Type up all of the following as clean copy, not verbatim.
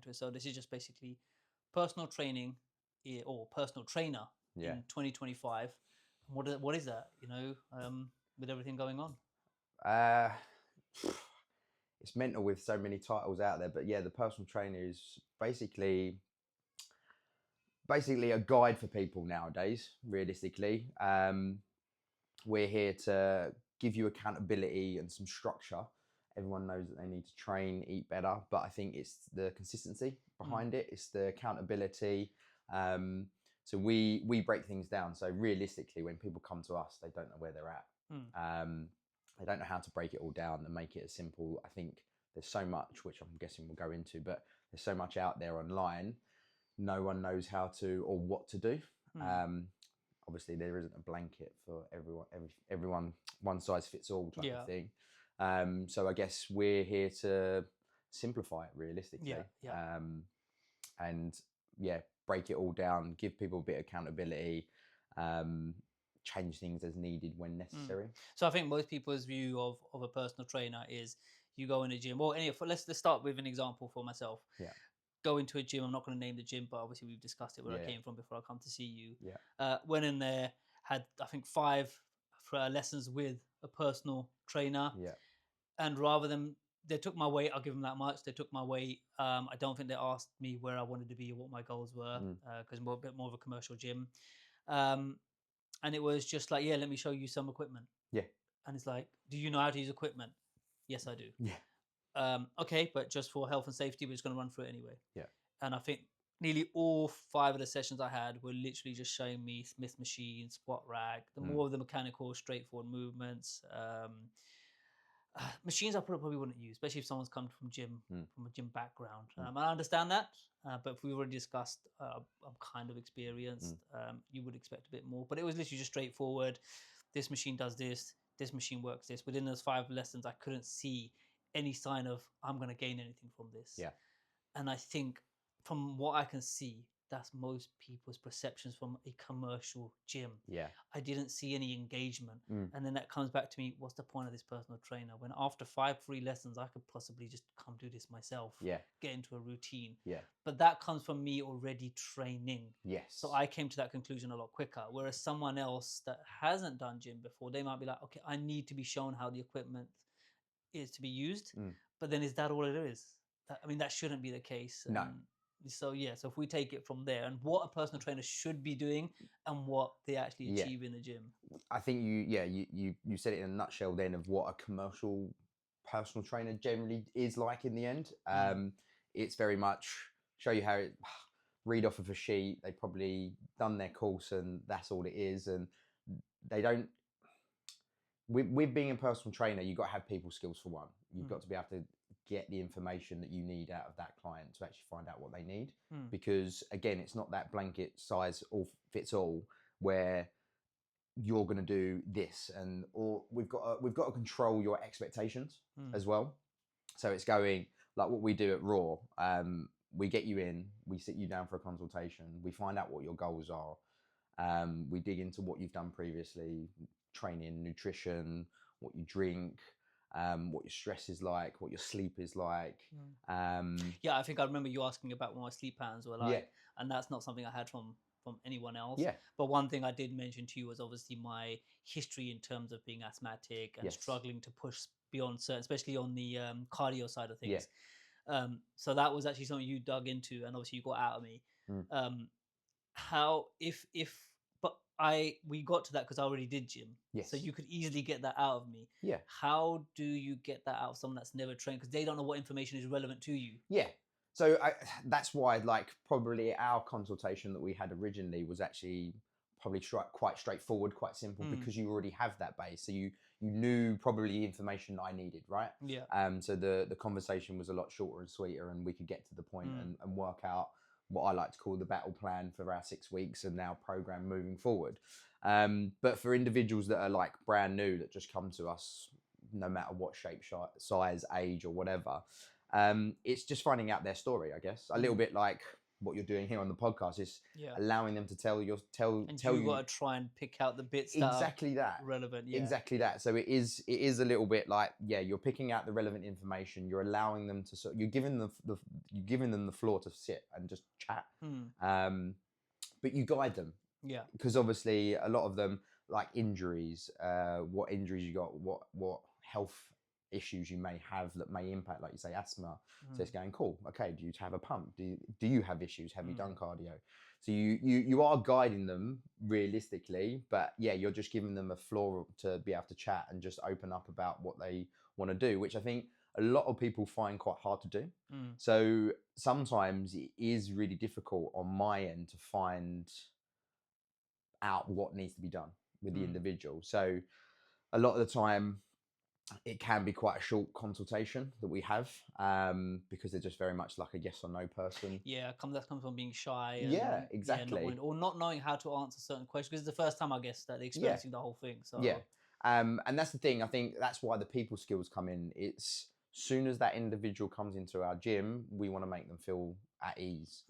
into it. So this is just basically personal training or personal trainer in 2025. What is that? With everything going on. Uh, it's mental with so many titles out there, but yeah, the personal trainer is basically a guide for people nowadays. Realistically, we're here to give you accountability and some structure. Everyone knows that they need to train, eat better, but I think it's the consistency behind it. It's the accountability. So we break things down. So realistically, when people come to us, they don't know where they're at. They don't know how to break it all down and make it as simple. I think there's so much, which I'm guessing we'll go into, but there's so much out there online. No one knows how to or what to do. Obviously, there isn't a blanket for everyone, one size fits all type of thing. So I guess we're here to simplify it realistically. And break it all down, give people a bit of accountability, change things as needed when necessary. So I think most people's view of a personal trainer is you go in a gym. Well, anyway, let's start with an example for myself. Go into a gym. I'm not going to name the gym, but obviously we've discussed it where I came from before I come to see you. Went in there, had I think 5 lessons with a personal trainer. And rather than they took my weight, I'll give them that much. They took my weight. I don't think they asked me where I wanted to be or what my goals were because I'm a bit more of a commercial gym. And it was just like, let me show you some equipment. And it's like, do you know how to use equipment? Yes, I do. Okay, but just for health and safety, we're just going to run through it anyway. And I think nearly all 5 of the sessions I had were literally just showing me Smith machine, squat rack, more of the mechanical, straightforward movements. Machines I probably wouldn't use, especially if someone's come from a gym background. I understand that, but if we already discussed, I'm kind of experienced. You would expect a bit more, but it was literally just straightforward. This machine does this. This machine works this. Within those 5 lessons, I couldn't see any sign of I'm going to gain anything from this. And I think from what I can see, that's most people's perceptions from a commercial gym. I didn't see any engagement. And then that comes back to me, what's the point of this personal trainer? When after 5 free lessons, I could possibly just come do this myself, get into a routine. But that comes from me already training. So I came to that conclusion a lot quicker. Whereas someone else that hasn't done gym before, they might be like, okay, I need to be shown how the equipment is to be used. But then is that all it is? That shouldn't be the case. No. So if we take it from there and what a personal trainer should be doing and what they actually achieve in the gym. I think you said it in a nutshell then of what a commercial personal trainer generally is like in the end. It's very much show you how read off of a sheet. They probably done their course and that's all it is. And they don't, with being a personal trainer, you've got to have people skills for one. You've got to be able to get the information that you need out of that client to actually find out what they need. Because again, it's not that blanket size all fits all where you're going to do this or we've got to control your expectations as well. So it's going like what we do at Raw. We get you in, we sit you down for a consultation, we find out what your goals are. We dig into what you've done previously, training, nutrition, what you drink, what your stress is like, what your sleep is like. I think I remember you asking about what my sleep patterns were like, and that's not something I had from anyone else. But one thing I did mention to you was obviously my history in terms of being asthmatic and struggling to push beyond certain, especially on the cardio side of things. So that was actually something you dug into, and obviously you got out of me. How we got to that because I already did gym. So you could easily get that out of me. How do you get that out of someone that's never trained? Because they don't know what information is relevant to you. So that's why, like, probably our consultation that we had originally was actually probably quite straightforward, quite simple, because you already have that base. So you knew probably the information I needed, right? So the conversation was a lot shorter and sweeter, and we could get to the point and work out what I like to call the battle plan for our 6 weeks and our program moving forward. But for individuals that are like brand new that just come to us, no matter what shape, size, age, or whatever, it's just finding out their story, I guess. A little bit like what you're doing here on the podcast is Yeah. allowing them to tell you. And you got to try and pick out the bits exactly that are relevant. Yeah. Exactly that. So it is a little bit like, yeah, you're picking out the relevant information. You're allowing them to you're giving them the floor to sit and just chat. But you guide them. Yeah. Because obviously a lot of them, like injuries, what injuries you got, what health issues you may have that may impact, like you say, asthma. So it's going, cool, okay, do you have a pump? Do you have issues? Have you done cardio? So you are guiding them realistically, but yeah, you're just giving them a floor to be able to chat and just open up about what they want to do, which I think a lot of people find quite hard to do. So sometimes it is really difficult on my end to find out what needs to be done with the individual. So a lot of the time it can be quite a short consultation that we have, because they're just very much like a yes or no person. Yeah, that comes from being shy. And, yeah, exactly. or not knowing how to answer certain questions, because it's the first time, I guess, that they're experiencing the whole thing. So yeah, and that's the thing. I think that's why the people skills come in. It's soon as that individual comes into our gym, we want to make them feel at ease.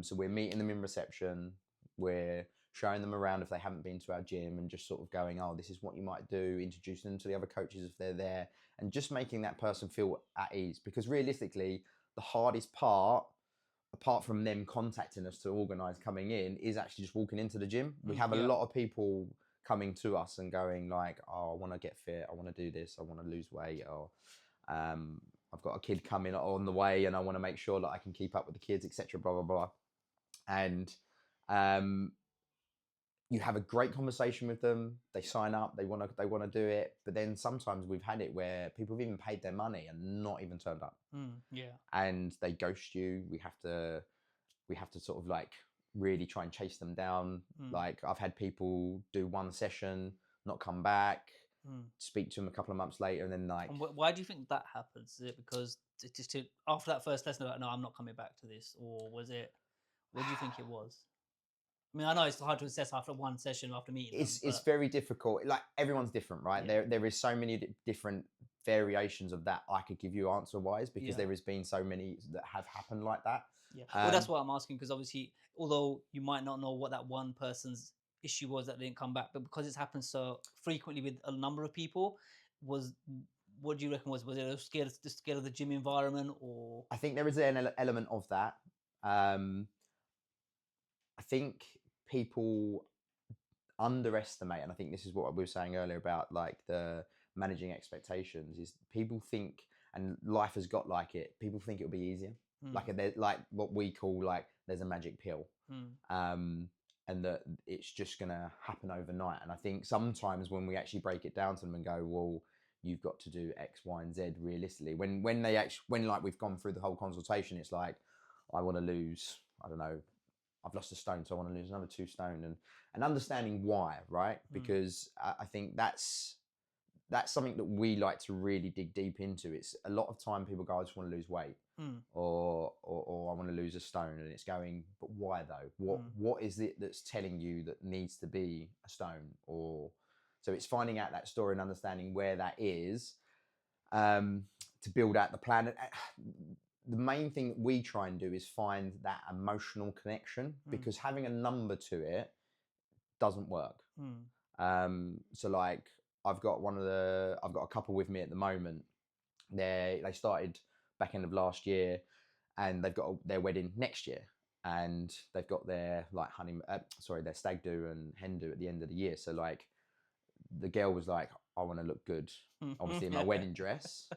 So we're meeting them in reception. We're showing them around if they haven't been to our gym, and just sort of going, oh, this is what you might do, introducing them to the other coaches if they're there, and just making that person feel at ease. Because realistically, the hardest part, apart from them contacting us to organise coming in, is actually just walking into the gym. We have a lot of people coming to us and going like, oh, I want to get fit, I want to do this, I want to lose weight, or I've got a kid coming on the way and I want to make sure that I can keep up with the kids, etc., blah, blah, blah. And you have a great conversation with them. They sign up. They want to do it. But then sometimes we've had it where people have even paid their money and not even turned up. And they ghost you. We have to sort of like really try and chase them down. Like I've had people do one session, not come back, speak to them a couple of months later, and then like. And why do you think that happens? Is it because after that first lesson, like, no, I'm not coming back to this, or was it? What do you think it was? I mean, I know it's hard to assess after one session, after meeting them. It's very difficult. Like everyone's different, right? Yeah. There is so many different variations of that I could give you answer-wise, because there has been so many that have happened like that. Yeah. Well, that's what I'm asking, because obviously, although you might not know what that one person's issue was that didn't come back, but because it's happened so frequently with a number of people, what do you reckon was it a scale of the gym environment, or? I think there is an element of that. I think people underestimate, and I think this is what we were saying earlier about like the managing expectations, is people think, and life has got like it, people think it'll be easier. Like what we call like there's a magic pill. And that it's just gonna happen overnight. And I think sometimes when we actually break it down to them and go, well, you've got to do X, Y, and Z realistically. When like we've gone through the whole consultation, it's like, I want to lose, I don't know, I've lost a stone, so I want to lose another 2 stone, and understanding why, right? Because I think that's something that we like to really dig deep into. It's a lot of time people go, I just want to lose weight, or I want to lose a stone, and it's going, but why though? What is it that's telling you that needs to be a stone? Or so it's finding out that story and understanding where that is, to build out the plan. The main thing that we try and do is find that emotional connection, because having a number to it doesn't work. So like I've got a couple with me at the moment. They started back end of last year, and they've got their wedding next year, and they've got their like their stag do and hen do at the end of the year. So like the girl was like, I want to look good, obviously in my wedding dress.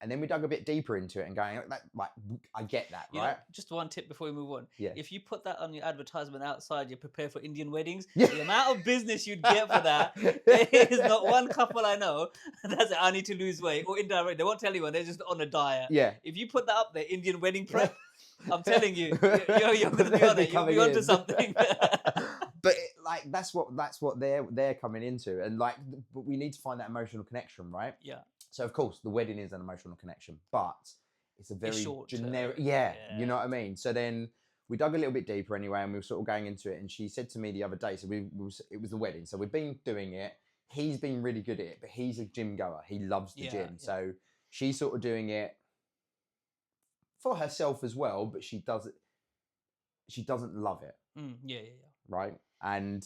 And then we dug a bit deeper into it and going, like, I get that, right? Know, just one tip before we move on. Yeah. If you put that on your advertisement outside, you prepare for Indian weddings, the amount of business you'd get for that, there is not one couple I know that's it, I need to lose weight, or indirect. They won't tell anyone, they're just on a diet. Yeah. If you put that up there, Indian wedding prep, I'm telling you, you're going to be on it. You'll be onto something. But that's what they're coming into, and like, but we need to find that emotional connection, right? Yeah. So of course the wedding is an emotional connection, but it's a very generic. You know what I mean? So then we dug a little bit deeper anyway, and we were sort of going into it. And she said to me the other day, so it was the wedding. So we've been doing it. He's been really good at it, but he's a gym goer. He loves the gym. So she's sort of doing it for herself as well, but she doesn't love it. Yeah. Right. And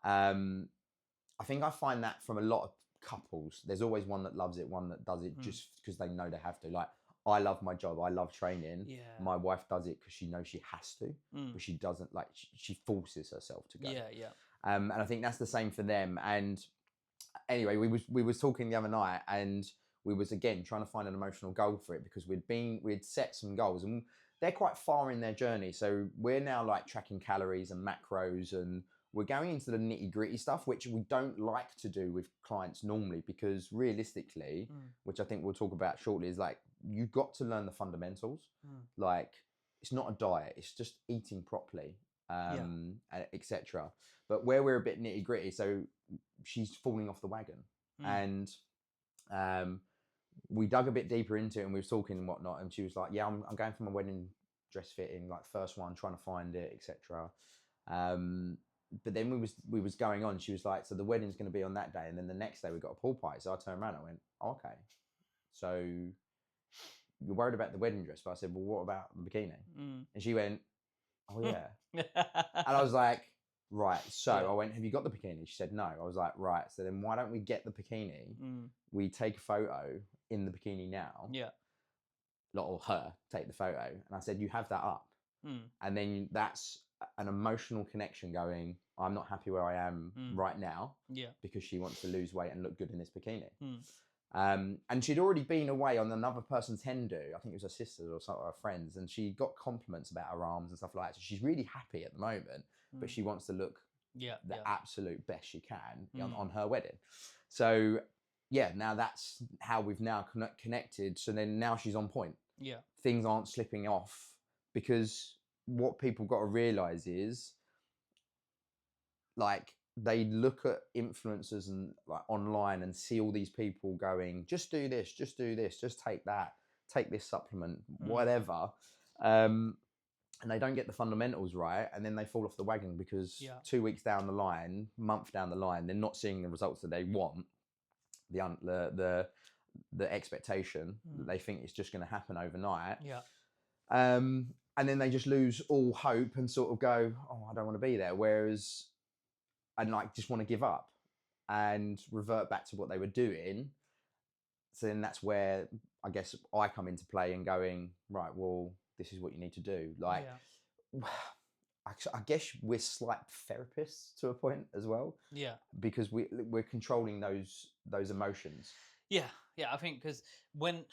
I think I find that from a lot of couples, there's always one that loves it, one that does it just because they know they have to. Like, I love my job, I love training. Yeah. My wife does it because she knows she has to, but she doesn't, like, she forces herself to go. Yeah. And I think that's the same for them. And anyway, we was talking the other night, and we was again trying to find an emotional goal for it, because we'd set some goals, and they're quite far in their journey. So we're now like tracking calories and macros, and we're going into the nitty gritty stuff, which we don't like to do with clients normally, because realistically, which I think we'll talk about shortly, is like, you've got to learn the fundamentals. Like, it's not a diet, it's just eating properly, etc. But where we're a bit nitty gritty, so she's falling off the wagon, and we dug a bit deeper into it, and we were talking and whatnot, and she was like, yeah, I'm going for my wedding dress fitting, like first one, trying to find it, etc. But then we was going on, she was like, so the wedding's going to be on that day, and then the next day we got a pool party. So I turned around and I went, oh, okay, so you're worried about the wedding dress, but I said, well, what about the bikini? And she went, oh yeah. And I was like, right. So I went, have you got the bikini? She said no. I was like, right, so then why don't we get the bikini? We take a photo in the bikini now. Or her take the photo. And I said, you have that up. And then that's an emotional connection going, I'm not happy where I am right now, because she wants to lose weight and look good in this bikini. And she'd already been away on another person's hen do. I think it was her sisters or some of her friends, and she got compliments about her arms and stuff like that. So she's really happy at the moment, but she wants to look the absolute best she can on her wedding. So yeah, now that's how we've now connected. So then now she's on point. Things aren't slipping off, because what people got to realize is, like, they look at influencers and like online and see all these people going, just do this, just take that, take this supplement, whatever. And they don't get the fundamentals right, and then they fall off the wagon, because 2 weeks down the line, month down the line, they're not seeing the results that they want, the expectation that they think it's just going to happen overnight. And then they just lose all hope and sort of go, oh, I don't want to be there. Whereas, and like, just want to give up and revert back to what they were doing. So then that's where I guess I come into play and going, right, well, this is what you need to do. Like, I guess we're slight therapists to a point as well. Because we're controlling those emotions. I think because when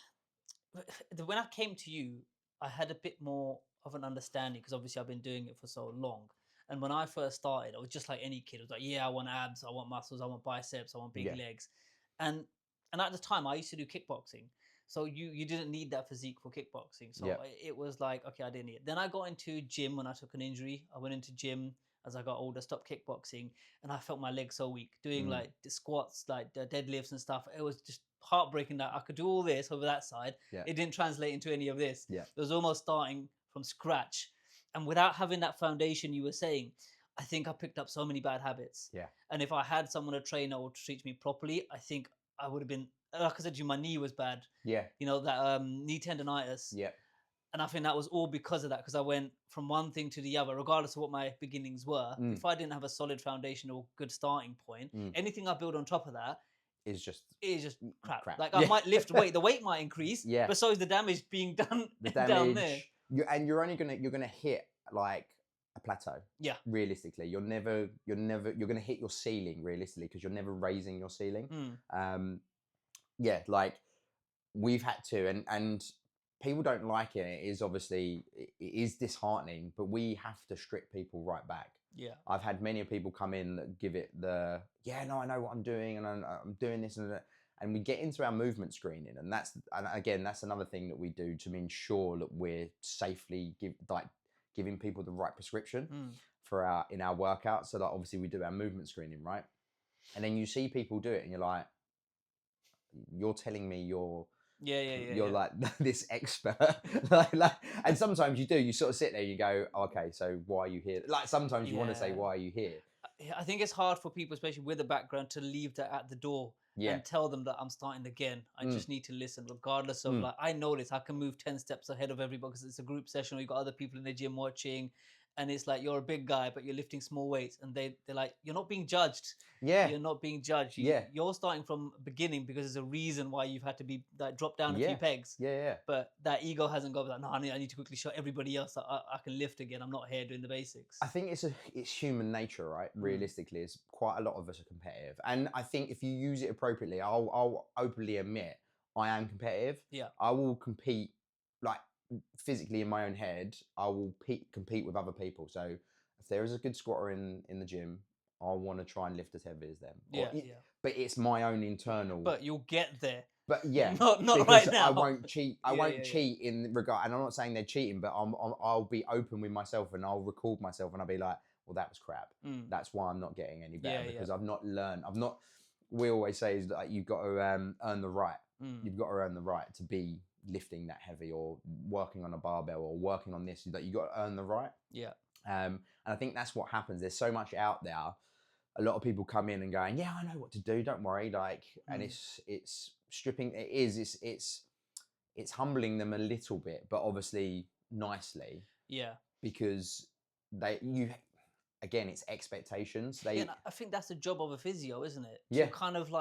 I came to you, I had a bit more of an understanding, because obviously I've been doing it for so long. And when I first started, I was just like any kid. I was like, yeah, I want abs, I want muscles, I want biceps, I want big legs. And at the time, I used to do kickboxing. So you didn't need that physique for kickboxing. So it was like, okay, I didn't need it. Then I got into gym when I took an injury. I went into gym as I got older, stopped kickboxing, and I felt my legs so weak. Doing like the squats, like the deadlifts and stuff. It was just heartbreaking that I could do all this over that side. It didn't translate into any of this. It was almost starting from scratch. And without having that foundation you were saying, I think I picked up so many bad habits. And if I had someone, a trainer, or to treat me properly, I think I would have been, like I said to you, my knee was bad. You know, that knee tendonitis. And I think that was all because of that, because I went from one thing to the other, regardless of what my beginnings were. If I didn't have a solid foundation or good starting point, anything I build on top of that is just crap. Like, I might lift weight, the weight might increase, but so is the damage being done down there. You're gonna hit like a plateau. Realistically, you're gonna hit your ceiling realistically, because you're never raising your ceiling. Like, we've had to, and people don't like it. It is obviously, it is disheartening, but we have to strip people right back. I've had many people come in that give it the, I know what I'm doing, and I'm doing this and that. And we get into our movement screening, and again, that's another thing that we do to ensure that we're safely giving people the right prescription in our workouts. So that obviously we do our movement screening, right? And then you see people do it, and you're like, you're telling me you're like this expert, like, and sometimes you sort of sit there, you go, okay, so why are you here? Like, sometimes you want to say, why are you here? I think it's hard for people, especially with a background, to leave that at the door Yeah. and tell them that I'm starting again. I just need to listen, regardless of like, I know this. I can move 10 steps ahead of everybody because it's a group session. Or you got other people in the gym watching, and it's like you're a big guy, but you're lifting small weights, and they're like, you're not being judged. Yeah. You're not being judged. Yeah. You're starting from beginning because there's a reason why you've had to be like drop down a Yeah. few pegs. Yeah. But that ego hasn't got like, no, I need to quickly show everybody else that I can lift again. I'm not here doing the basics. I think it's human nature, right? Realistically, it's quite a lot of us are competitive, and I think if you use it appropriately, I'll openly admit I am competitive. Yeah. I will compete, like physically in my own head. I will compete with other people. So if there is a good squatter in the gym, I want to try and lift as heavy as them. Yeah. But it's my own internal. But you'll get there. But yeah, not because right now. I won't cheat. I won't cheat in regard, and I'm not saying they're cheating, but I'll be open with myself, and I'll record myself, and I'll be like, well, that was crap. That's why I'm not getting any better because I've not learned. I've not. We always say is that you've got to earn the right. You've got to earn the right to be lifting that heavy or working on a barbell or working on this. That you got to earn the right. Yeah. And I think that's what happens. There's so much out there. A lot of people come in and going, yeah, I know what to do. Don't worry. Like, and it's stripping. It's humbling them a little bit, but obviously nicely. Yeah. Because again, it's expectations. And I think that's the job of a physio, isn't it? Yeah. To kind of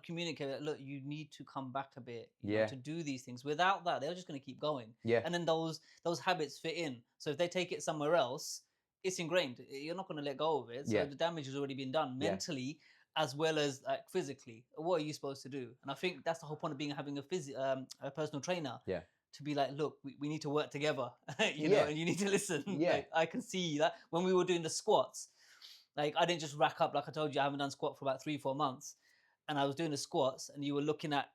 communicate that, look, you need to come back a bit, you know, to do these things. Without that, they're just going to keep going. Yeah. And then those habits fit in. So if they take it somewhere else, it's ingrained. You're not going to let go of it. So the damage has already been done mentally as well as physically. What are you supposed to do? And I think that's the whole point of having a personal trainer. Yeah. To be like, look, we need to work together, you know, and you need to listen. Yeah. Like, I can see that when we were doing the squats, like I didn't just rack up, like I told you, I haven't done squat for about 3-4 months. And I was doing the squats and you were looking at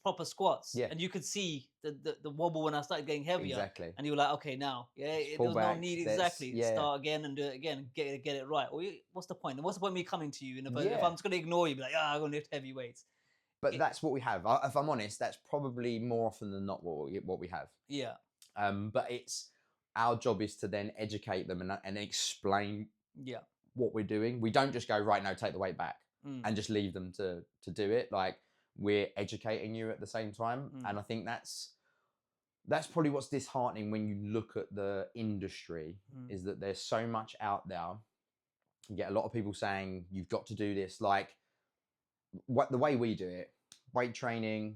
proper squats. Yeah. And you could see the wobble when I started getting heavier. Exactly. And you were like, okay, now, there was no need start again and do it again and get it right. Or what's the point? And what's the point of me coming to you? And if I'm just going to ignore you, be like, I'm going to lift heavy weights. But that's what we have. If I'm honest, that's probably more often than not what we have. Yeah. But it's our job is to then educate them and explain what we're doing. We don't just go, right, no, take the weight back and just leave them to do it. Like, we're educating you at the same time. And I think that's probably what's disheartening when you look at the industry is that there's so much out there. You get a lot of people saying, you've got to do this. Like, the way we do it, weight training,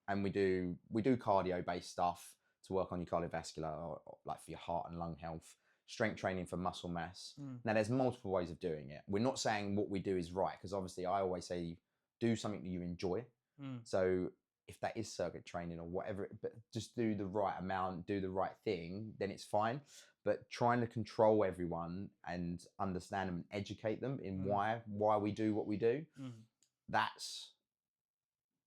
and we do cardio based stuff to work on your cardiovascular or like for your heart and lung health, strength training for muscle mass. Now there's multiple ways of doing it. We're not saying what we do is right, because obviously I always say do something that you enjoy. So if that is circuit training or whatever, but just do the right amount, do the right thing, then it's fine. But trying to control everyone and understand them and educate them in why we do what we do, that's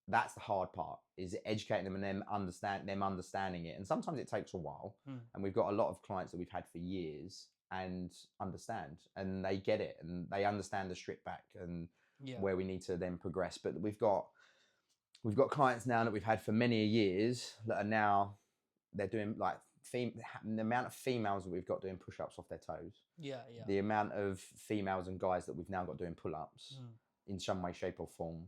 the hard part, is educating them and them understanding it. And sometimes it takes a while. And we've got a lot of clients that we've had for years and understand, and they get it and they understand the strip back and where we need to then progress. But we've got clients now that we've had for many years that are now, they're doing like the amount of females that we've got doing push-ups off their toes. The amount of females and guys that we've now got doing pull-ups in some way, shape or form.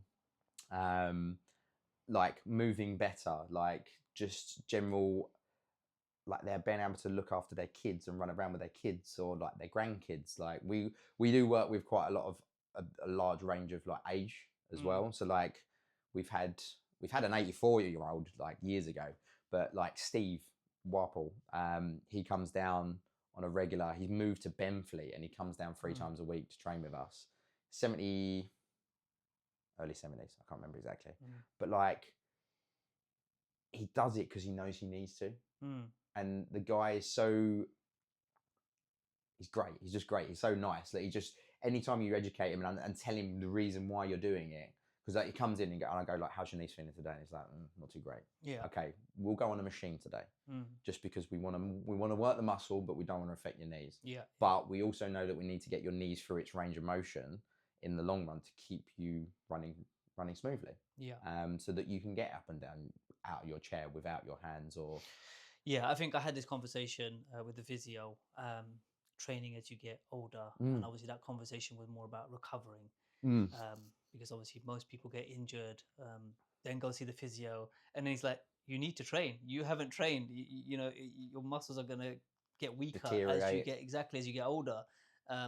Like moving better, like just general, like they're being able to look after their kids and run around with their kids or like their grandkids. Like we do work with quite a lot of a large range of like age as well. So like we've had an 84-year-old like years ago, but like Steve Warple, he comes down on a regular. He's moved to Benfleet and he comes down 3 times a week to train with us. Early 70s, I can't remember exactly, but like he does it because he knows he needs to. And the guy is he's great. He's just great. He's so nice that he just, anytime you educate him and tell him the reason why you're doing it, because like he comes in and I go like, how's your knees feeling today? And he's like, not too great. Okay, we'll go on a machine today, just because we want to work the muscle, but we don't want to affect your knees. But we also know that we need to get your knees through its range of motion in the long run to keep you running smoothly. So that you can get up and down out of your chair without your hands or. I think I had this conversation with the physio. training as you get older, Mm. and obviously that conversation was more about recovering, Mm. because obviously most people get injured, then go see the physio, and then he's like, "You need to train. You haven't trained. Your muscles are gonna get weaker as you Deteriorate. get older."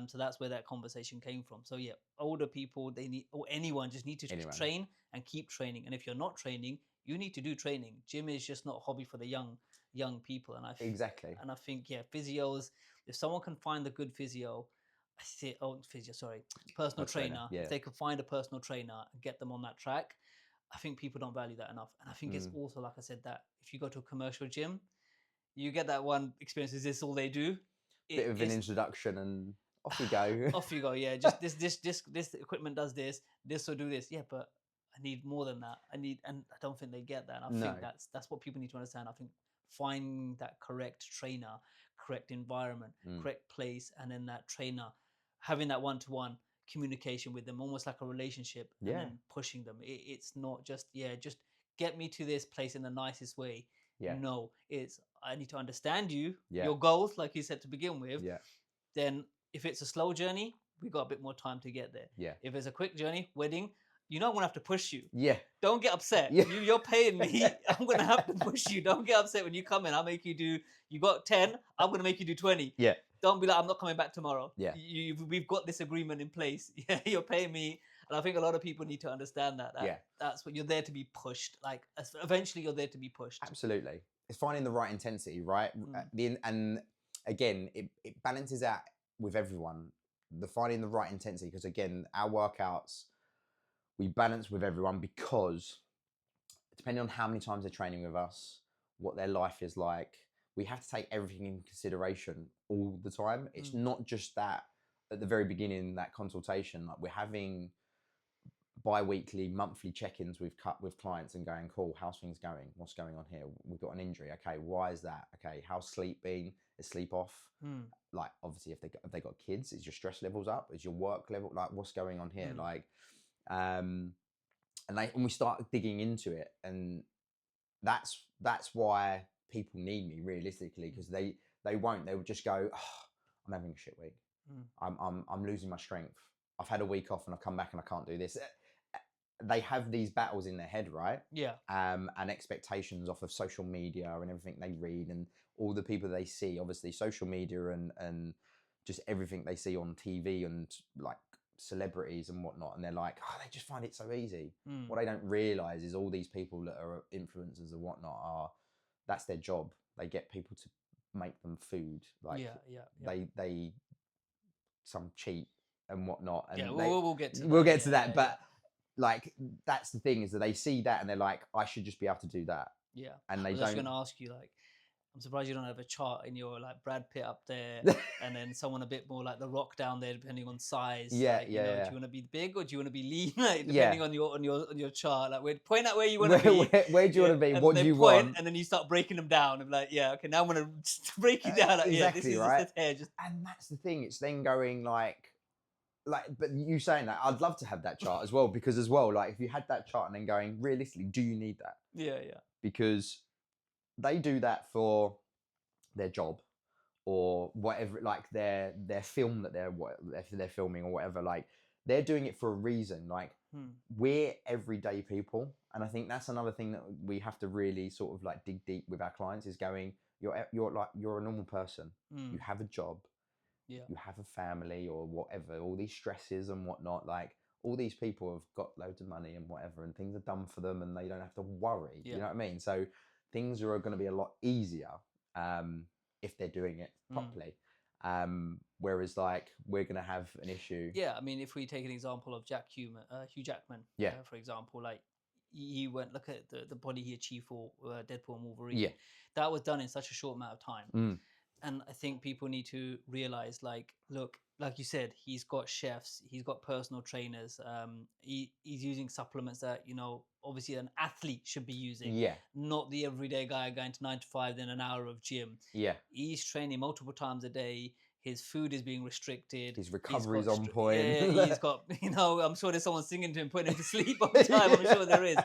So that's where that conversation came from. So yeah, older people, they need, or anyone, just need to Anyone. train and keep training. And if you're not training, you need to do training. Gym is just not a hobby for the young people. And Exactly. and I think, yeah, physios, if someone can find a good physio, I say, oh, physio, sorry, personal Not trainer, trainer, yeah. if they can find a personal trainer and get them on that track, I think people don't value that enough. And I think it's also, like I said, that if you go to a commercial gym, you get that one experience. Is this all they do? Bit of an introduction and off you go. Off you go. Yeah, just this equipment does this. This will do this. Yeah, but I need more than that. And I don't think they get that. And I No. think that's what people need to understand. I think find that correct trainer, correct environment, correct place, and then that trainer having that one-to-one communication with them, almost like a relationship, and then pushing them. It's not just just get me to this place in the nicest way. Yeah. No, it's I need to understand you, Yeah. your goals, like you said to begin with. Yeah. Then if it's a slow journey, we got a bit more time to get there. Yeah. If it's a quick journey, wedding, I'm gonna have to push you. Yeah. Don't get upset. Yeah. You're paying me. I'm gonna have to push you. Don't get upset when you come in. I'll make you do. You got 10. I'm gonna make you do 20. Yeah. Don't be like, I'm not coming back tomorrow. Yeah. We've got this agreement in place. Yeah, you're paying me, and I think a lot of people need to understand that. That's what you're there to be pushed. Like eventually, you're there to be pushed. Absolutely. It's finding the right intensity, right? And again, it balances out with everyone. The finding the right intensity, because again, our workouts, we balance with everyone, because depending on how many times they're training with us, what their life is like, we have to take everything in consideration all the time. It's not just that at the very beginning, that consultation, like we're having bi-weekly, monthly check-ins with clients and going, cool, how's things going? What's going on here? We've got an injury. Okay, why is that? Okay, how's sleep been? Is sleep off? Like, obviously, if they got kids, is your stress levels up? Is your work level, like, what's going on here? Like, and we start digging into it, and that's why people need me, realistically, because they will just go, oh, I'm having a shit week. I'm losing my strength. I've had a week off and I've come back and I can't do this. They have these battles in their head, right? Yeah. And expectations off of social media and everything they read and all the people they see. Obviously, social media and just everything they see on TV and like celebrities and whatnot. And they're like, oh, they just find it so easy. What they don't realize is all these people that are influencers and whatnot that's their job. They get people to make them food. Like they some cheat and whatnot. And we'll get to that. We'll get to that. But like, that's the thing, is that they see that and they're like, I should just be able to do that. Yeah. And they I was don't. just going to ask you, like, I'm surprised you don't have a chart in your, like, Brad Pitt up there and then someone a bit more like The Rock down there, depending on size. Yeah, like, yeah. Do you want to be big or do you want to be lean? Like, depending on your chart. Like, point out where you want to be. Where do you want to be? What do you want? And then you start breaking them down. And like, yeah, okay, now I'm going to break it down. Like, exactly, this is right? this hair. And that's the thing. It's then going like, but you saying that, I'd love to have that chart as well, because as well, like, if you had that chart and then going, realistically, do you need that? Yeah. Because they do that for their job or whatever, like their film that they're filming or whatever. Like, they're doing it for a reason. Like, we're everyday people, and I think that's another thing that we have to really sort of like dig deep with our clients, is going, you're a normal person. You have a job. Yeah. You have a family or whatever, all these stresses and whatnot. Like, all these people have got loads of money and whatever, and things are done for them and they don't have to worry. You know what I mean? So things are going to be a lot easier if they're doing it properly. Whereas, like, we're going to have an issue. Yeah, I mean, if we take an example of Hugh Jackman, for example, like, he went, look at the body he achieved for Deadpool and Wolverine. Yeah. That was done in such a short amount of time. And I think people need to realize, like, look, like you said, he's got chefs, he's got personal trainers. He's using supplements that, obviously an athlete should be using. Yeah. Not the everyday guy going to 9 to 5, then an hour of gym. Yeah. He's training multiple times a day. His food is being restricted. His recovery's on point. Yeah, he's got, I'm sure there's someone singing to him, putting him to sleep all the time. I'm sure there is.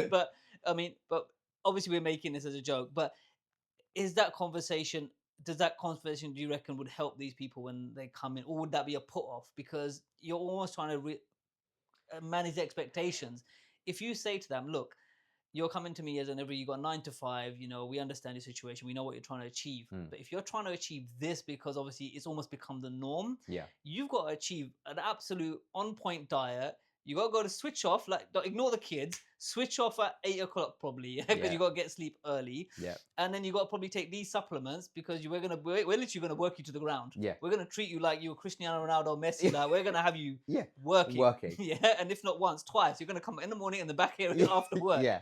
But, I mean, obviously we're making this as a joke. But is that conversation, does that conversation, do you reckon, would help these people when they come in, or would that be a put off? Because you're almost trying to manage expectations. If you say to them, look, you're coming to me as you got 9 to 5, we understand your situation, we know what you're trying to achieve. But if you're trying to achieve this, because obviously it's almost become the norm, you've got to achieve an absolute on point diet. You got to go to switch off, like, don't ignore the kids, switch off at 8 o'clock probably, because you got to get sleep early. And then you got to probably take these supplements, because we're literally going to work you to the ground. We're going to treat you like you're Cristiano Ronaldo, Messi. Like, we're going to have you working. And if not once, twice. You're going to come in the morning and the back area after work. It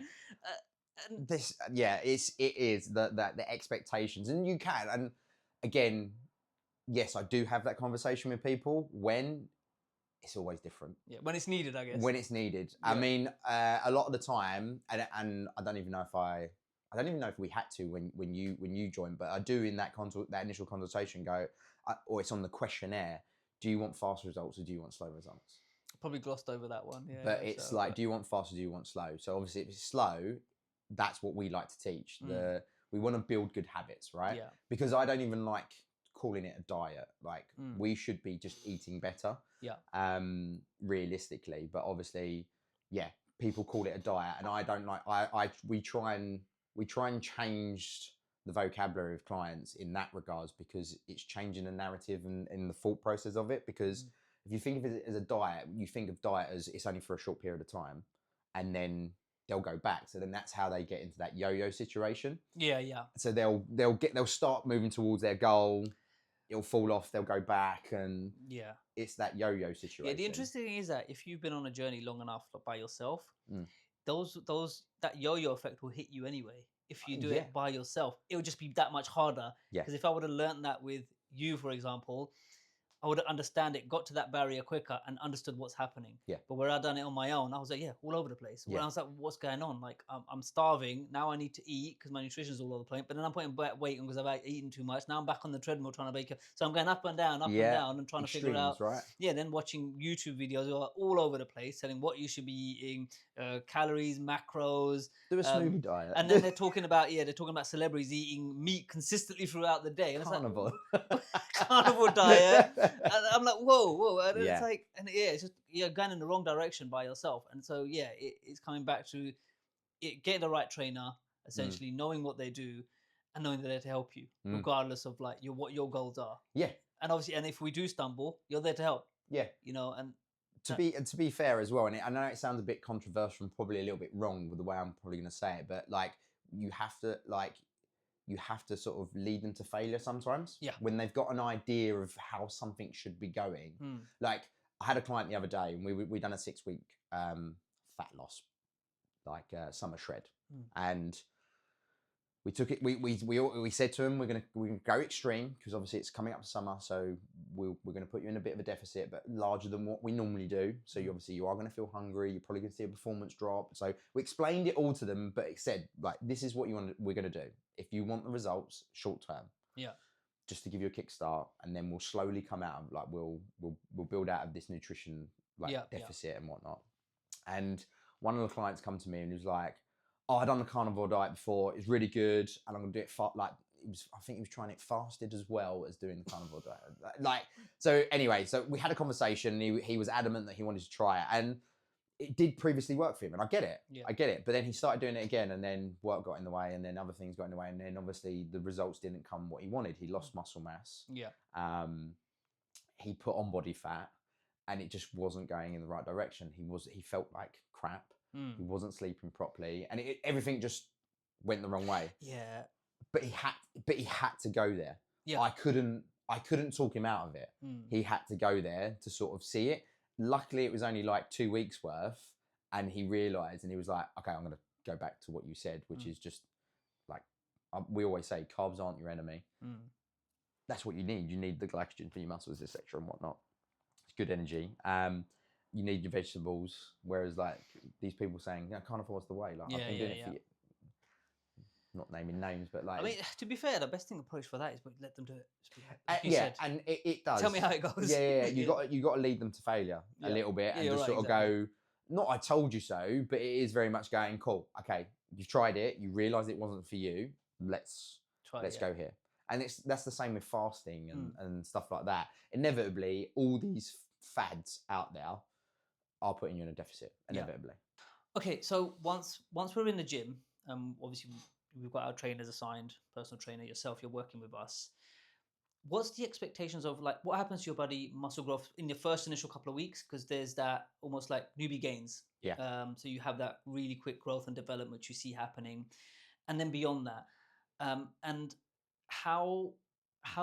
is the expectations, and you can, and again, yes, I do have that conversation with people when it's always different. When it's needed, I guess. When it's needed. I mean, a lot of the time, and I don't even know if we had to when you joined, but I do in that initial consultation go, or it's on the questionnaire. Do you want fast results or do you want slow results? Probably glossed over that one. But it's do you want fast or do you want slow? So obviously, if it's slow, that's what we like to teach. We want to build good habits, right? Because I don't even like calling it a diet. Like, we should be just eating better. Realistically, but obviously, people call it a diet, and I don't like. We try and change the vocabulary of clients in that regards, because it's changing the narrative and the thought process of it. Because if you think of it as a diet, you think of diet as it's only for a short period of time, and then they'll go back. So then that's how they get into that yo-yo situation. So they'll start moving towards their goal. It'll fall off, they'll go back, and it's that yo-yo situation. The interesting thing is that if you've been on a journey long enough by yourself, that yo-yo effect will hit you anyway. If you do it by yourself, it'll just be that much harder. Because if I would have learned that with you, for example, I would understand it, got to that barrier quicker, and understood what's happening. But where I'd done it on my own, I was like, all over the place. When I was like, what's going on? Like, I'm starving. Now I need to eat because my nutrition's all over the place. But then I'm putting weight on because I've eaten too much. Now I'm back on the treadmill trying to bake it. So I'm going up and down, and trying to figure it out. Right? Then watching YouTube videos all over the place, telling what you should be eating, calories, macros. Do a smoothie diet. And then they're talking about celebrities eating meat consistently throughout the day. And Carnivore. It's like, carnivore diet. And I'm like, whoa. And it's like, it's just, you're going in the wrong direction by yourself. And so, it's coming back to getting the right trainer, essentially, knowing what they do and knowing they're there to help you, regardless of like what your goals are. And obviously, and if we do stumble, you're there to help. And to be fair as well, and I know it sounds a bit controversial and probably a little bit wrong with the way I'm probably going to say it, but like, you have to sort of lead them to failure sometimes. When they've got an idea of how something should be going. Like, I had a client the other day, and we done a 6-week fat loss, like summer shred, and we took it. We said to him, we're gonna go extreme, because obviously it's coming up to summer, so we're gonna put you in a bit of a deficit, but larger than what we normally do. So you are gonna feel hungry. You're probably gonna see a performance drop. So we explained it all to them, but it said, like, this is what we're gonna do. If you want the results short term, just to give you a kickstart, and then we'll slowly come out of, like, we'll build out of this nutrition deficit and whatnot. And one of the clients come to me and he was like, I've done the carnivore diet before. It's really good, and I'm gonna do it I think he was trying it fasted as well as doing the carnivore diet. Like, so anyway, so we had a conversation. He was adamant that he wanted to try it, and it did previously work for him, and I get it. I get it. But then he started doing it again, and then work got in the way, and then other things got in the way, and then obviously the results didn't come what he wanted. He lost muscle mass. He put on body fat, and it just wasn't going in the right direction. He felt like crap. He wasn't sleeping properly, and everything just went the wrong way. But he had to go there. I couldn't talk him out of it. He had to go there to sort of see it. Luckily, it was only like 2 weeks worth, and he realized, and he was like, okay, I'm going to go back to what you said, which is just like, we always say, carbs aren't your enemy. That's what you need. You need the glycogen for your muscles, etc., and whatnot. It's good energy. You need your vegetables. Whereas, like, these people saying, carnivore's the way. Like, I've been doing it for you. Not naming names, but like, I mean, to be fair, the best thing approach for that is let them do it. Like you said. And it does. Tell me how it goes. You got to lead them to failure a little bit, and just sort of go, not I told you so, but it is very much going, cool, okay, you've tried it, you realised it wasn't for you, let's go here. And that's the same with fasting and stuff like that. Inevitably, all these fads out there are putting you in a deficit, inevitably. Okay, so once we're in the gym, obviously we've got our trainers assigned, personal trainer, yourself, you're working with us. What's the expectations of, like, what happens to your body muscle growth in your first initial couple of weeks? Because there's that almost like newbie gains. Yeah. So you have that really quick growth and development which you see happening, and then beyond that, and how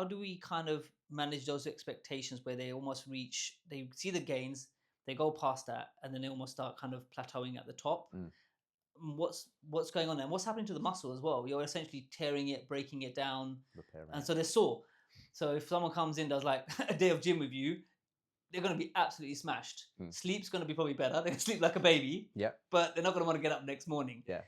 do we kind of manage those expectations where they see the gains, they go past that, and then they almost start kind of plateauing at the top? What's going on there? And what's happening to the muscle as well? You're essentially tearing it, breaking it down, Repairing and it. so they're sore. So if someone comes in, does like a day of gym with you, they're going to be absolutely smashed. Sleep's going to be probably better. They're going to sleep like a baby. Yeah. But they're not going to want to get up next morning. Yeah.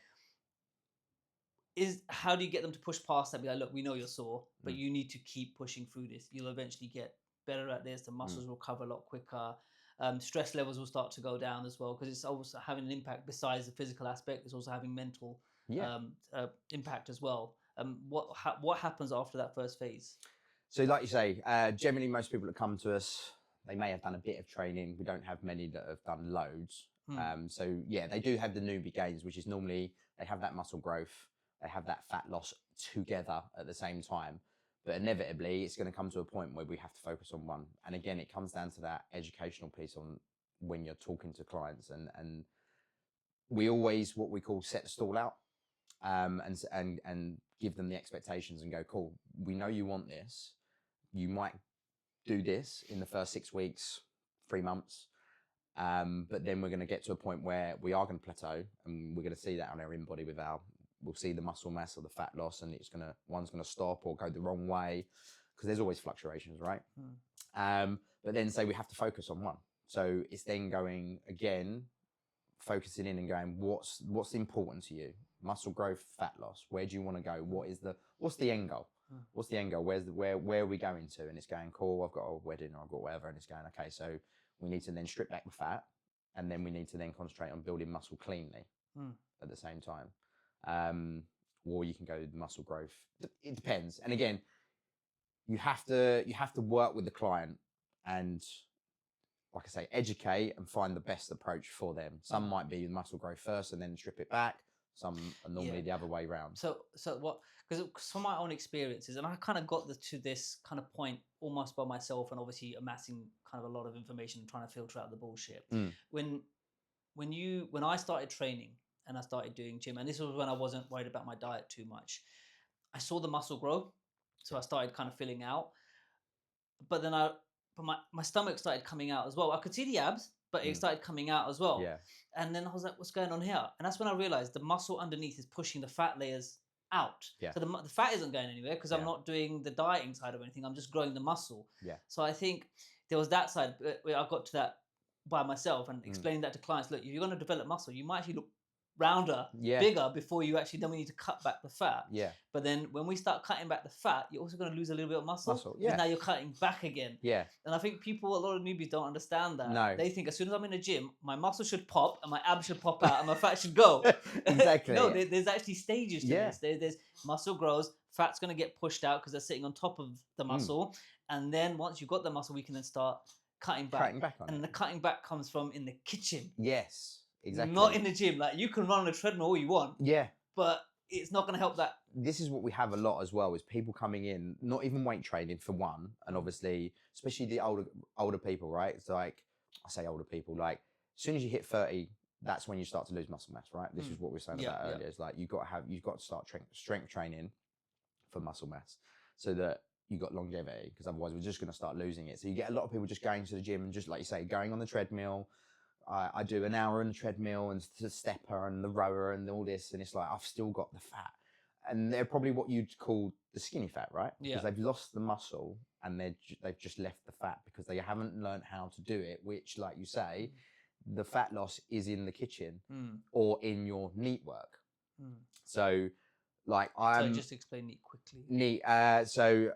How do you get them to push past that? Be like, look, we know you're sore, but you need to keep pushing through this. You'll eventually get better at this. The muscles will recover a lot quicker. Stress levels will start to go down as well, because it's also having an impact besides the physical aspect. It's also having mental impact as well. What happens after that first phase? So like you say, generally most people that come to us, they may have done a bit of training. We don't have many that have done loads. So yeah, they do have the newbie gains, which is normally they have that muscle growth, they have that fat loss together at the same time. But inevitably, it's going to come to a point where we have to focus on one. And again, it comes down to that educational piece on when you're talking to clients, and we always what we call set the stall out, and give them the expectations and go, cool, we know you want this. You might do this in the first 6 weeks, 3 months. But then we're going to get to a point where we are going to plateau, and we're going to see that on our in-body we'll see the muscle mass or the fat loss, and one's going to stop or go the wrong way, because there's always fluctuations, right? But then say we have to focus on one. So it's then going again, focusing in and going, what's important to you? Muscle growth, fat loss. Where do you want to go? What's the end goal? What's the end goal? Where are we going to? And it's going, cool, I've got a wedding or I've got whatever. And it's going, okay, so we need to then strip back the fat, and then we need to then concentrate on building muscle cleanly at the same time. Or you can go muscle growth. It depends. And again, you have to work with the client and, like I say, educate and find the best approach for them. Some might be muscle growth first and then strip it back. Some are normally the other way around. So what? Because from my own experiences, and I kind of got to this kind of point almost by myself, and obviously amassing kind of a lot of information and trying to filter out the bullshit. When I started training and I started doing gym, and this was when I wasn't worried about my diet too much, I saw the muscle grow, so I started kind of filling out. But then my stomach started coming out as well. I could see the abs, but it started coming out as well. Yeah. And then I was like, what's going on here? And that's when I realized the muscle underneath is pushing the fat layers out. Yeah. So the fat isn't going anywhere because I'm not doing the dieting side of anything. I'm just growing the muscle. Yeah. So I think there was that side where I got to that by myself and explained that to clients. Look, if you're going to develop muscle, you might actually look rounder, bigger before you actually, then we need to cut back the fat. Yeah. But then when we start cutting back the fat, you're also going to lose a little bit of muscle. Yeah. Now you're cutting back again. Yeah. And I think a lot of newbies don't understand that. No. They think as soon as I'm in the gym, my muscle should pop and my abs should pop out and my fat should go. Exactly. No, there's actually stages to this. There's muscle grows, fat's going to get pushed out because they're sitting on top of the muscle. And then once you've got the muscle, we can then start cutting back. And the cutting back comes from in the kitchen. Yes. Exactly. Not in the gym. Like, you can run on a treadmill all you want. Yeah. But it's not going to help that. This is what we have a lot as well, is people coming in, not even weight training for one, and obviously, especially the older people, right? It's like, I say older people, like, as soon as you hit 30, that's when you start to lose muscle mass, right? This is what we were saying about earlier. It's like, you've got to start strength training for muscle mass so that you got longevity, because otherwise we're just going to start losing it. So you get a lot of people just going to the gym and just, like you say, going on the treadmill. I do an hour on the treadmill and the stepper and the rower and all this, and it's like, I've still got the fat. And they're probably what you'd call the skinny fat, right? Because they've lost the muscle and they've just left the fat because they haven't learned how to do it, which, like you say, the fat loss is in the kitchen or in your NEAT work. So, like, So just explain NEAT quickly. NEAT, so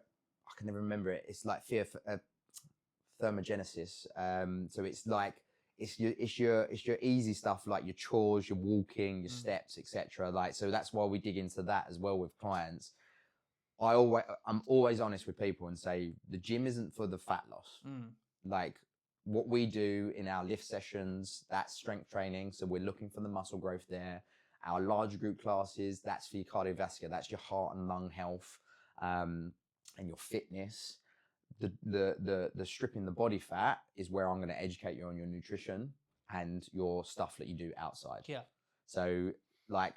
I can never remember it. It's like thermogenesis. So it's like, it's your easy stuff, like your chores, your walking, your steps, etc. Like, so that's why we dig into that as well with clients. I'm always honest with people and say the gym isn't for the fat loss. Like what we do in our lift sessions, that's strength training. So we're looking for the muscle growth there. Our large group classes, that's for your cardiovascular, that's your heart and lung health, and your fitness. The stripping the body fat is where I'm going to educate you on your nutrition and your stuff that you do outside. Yeah. So like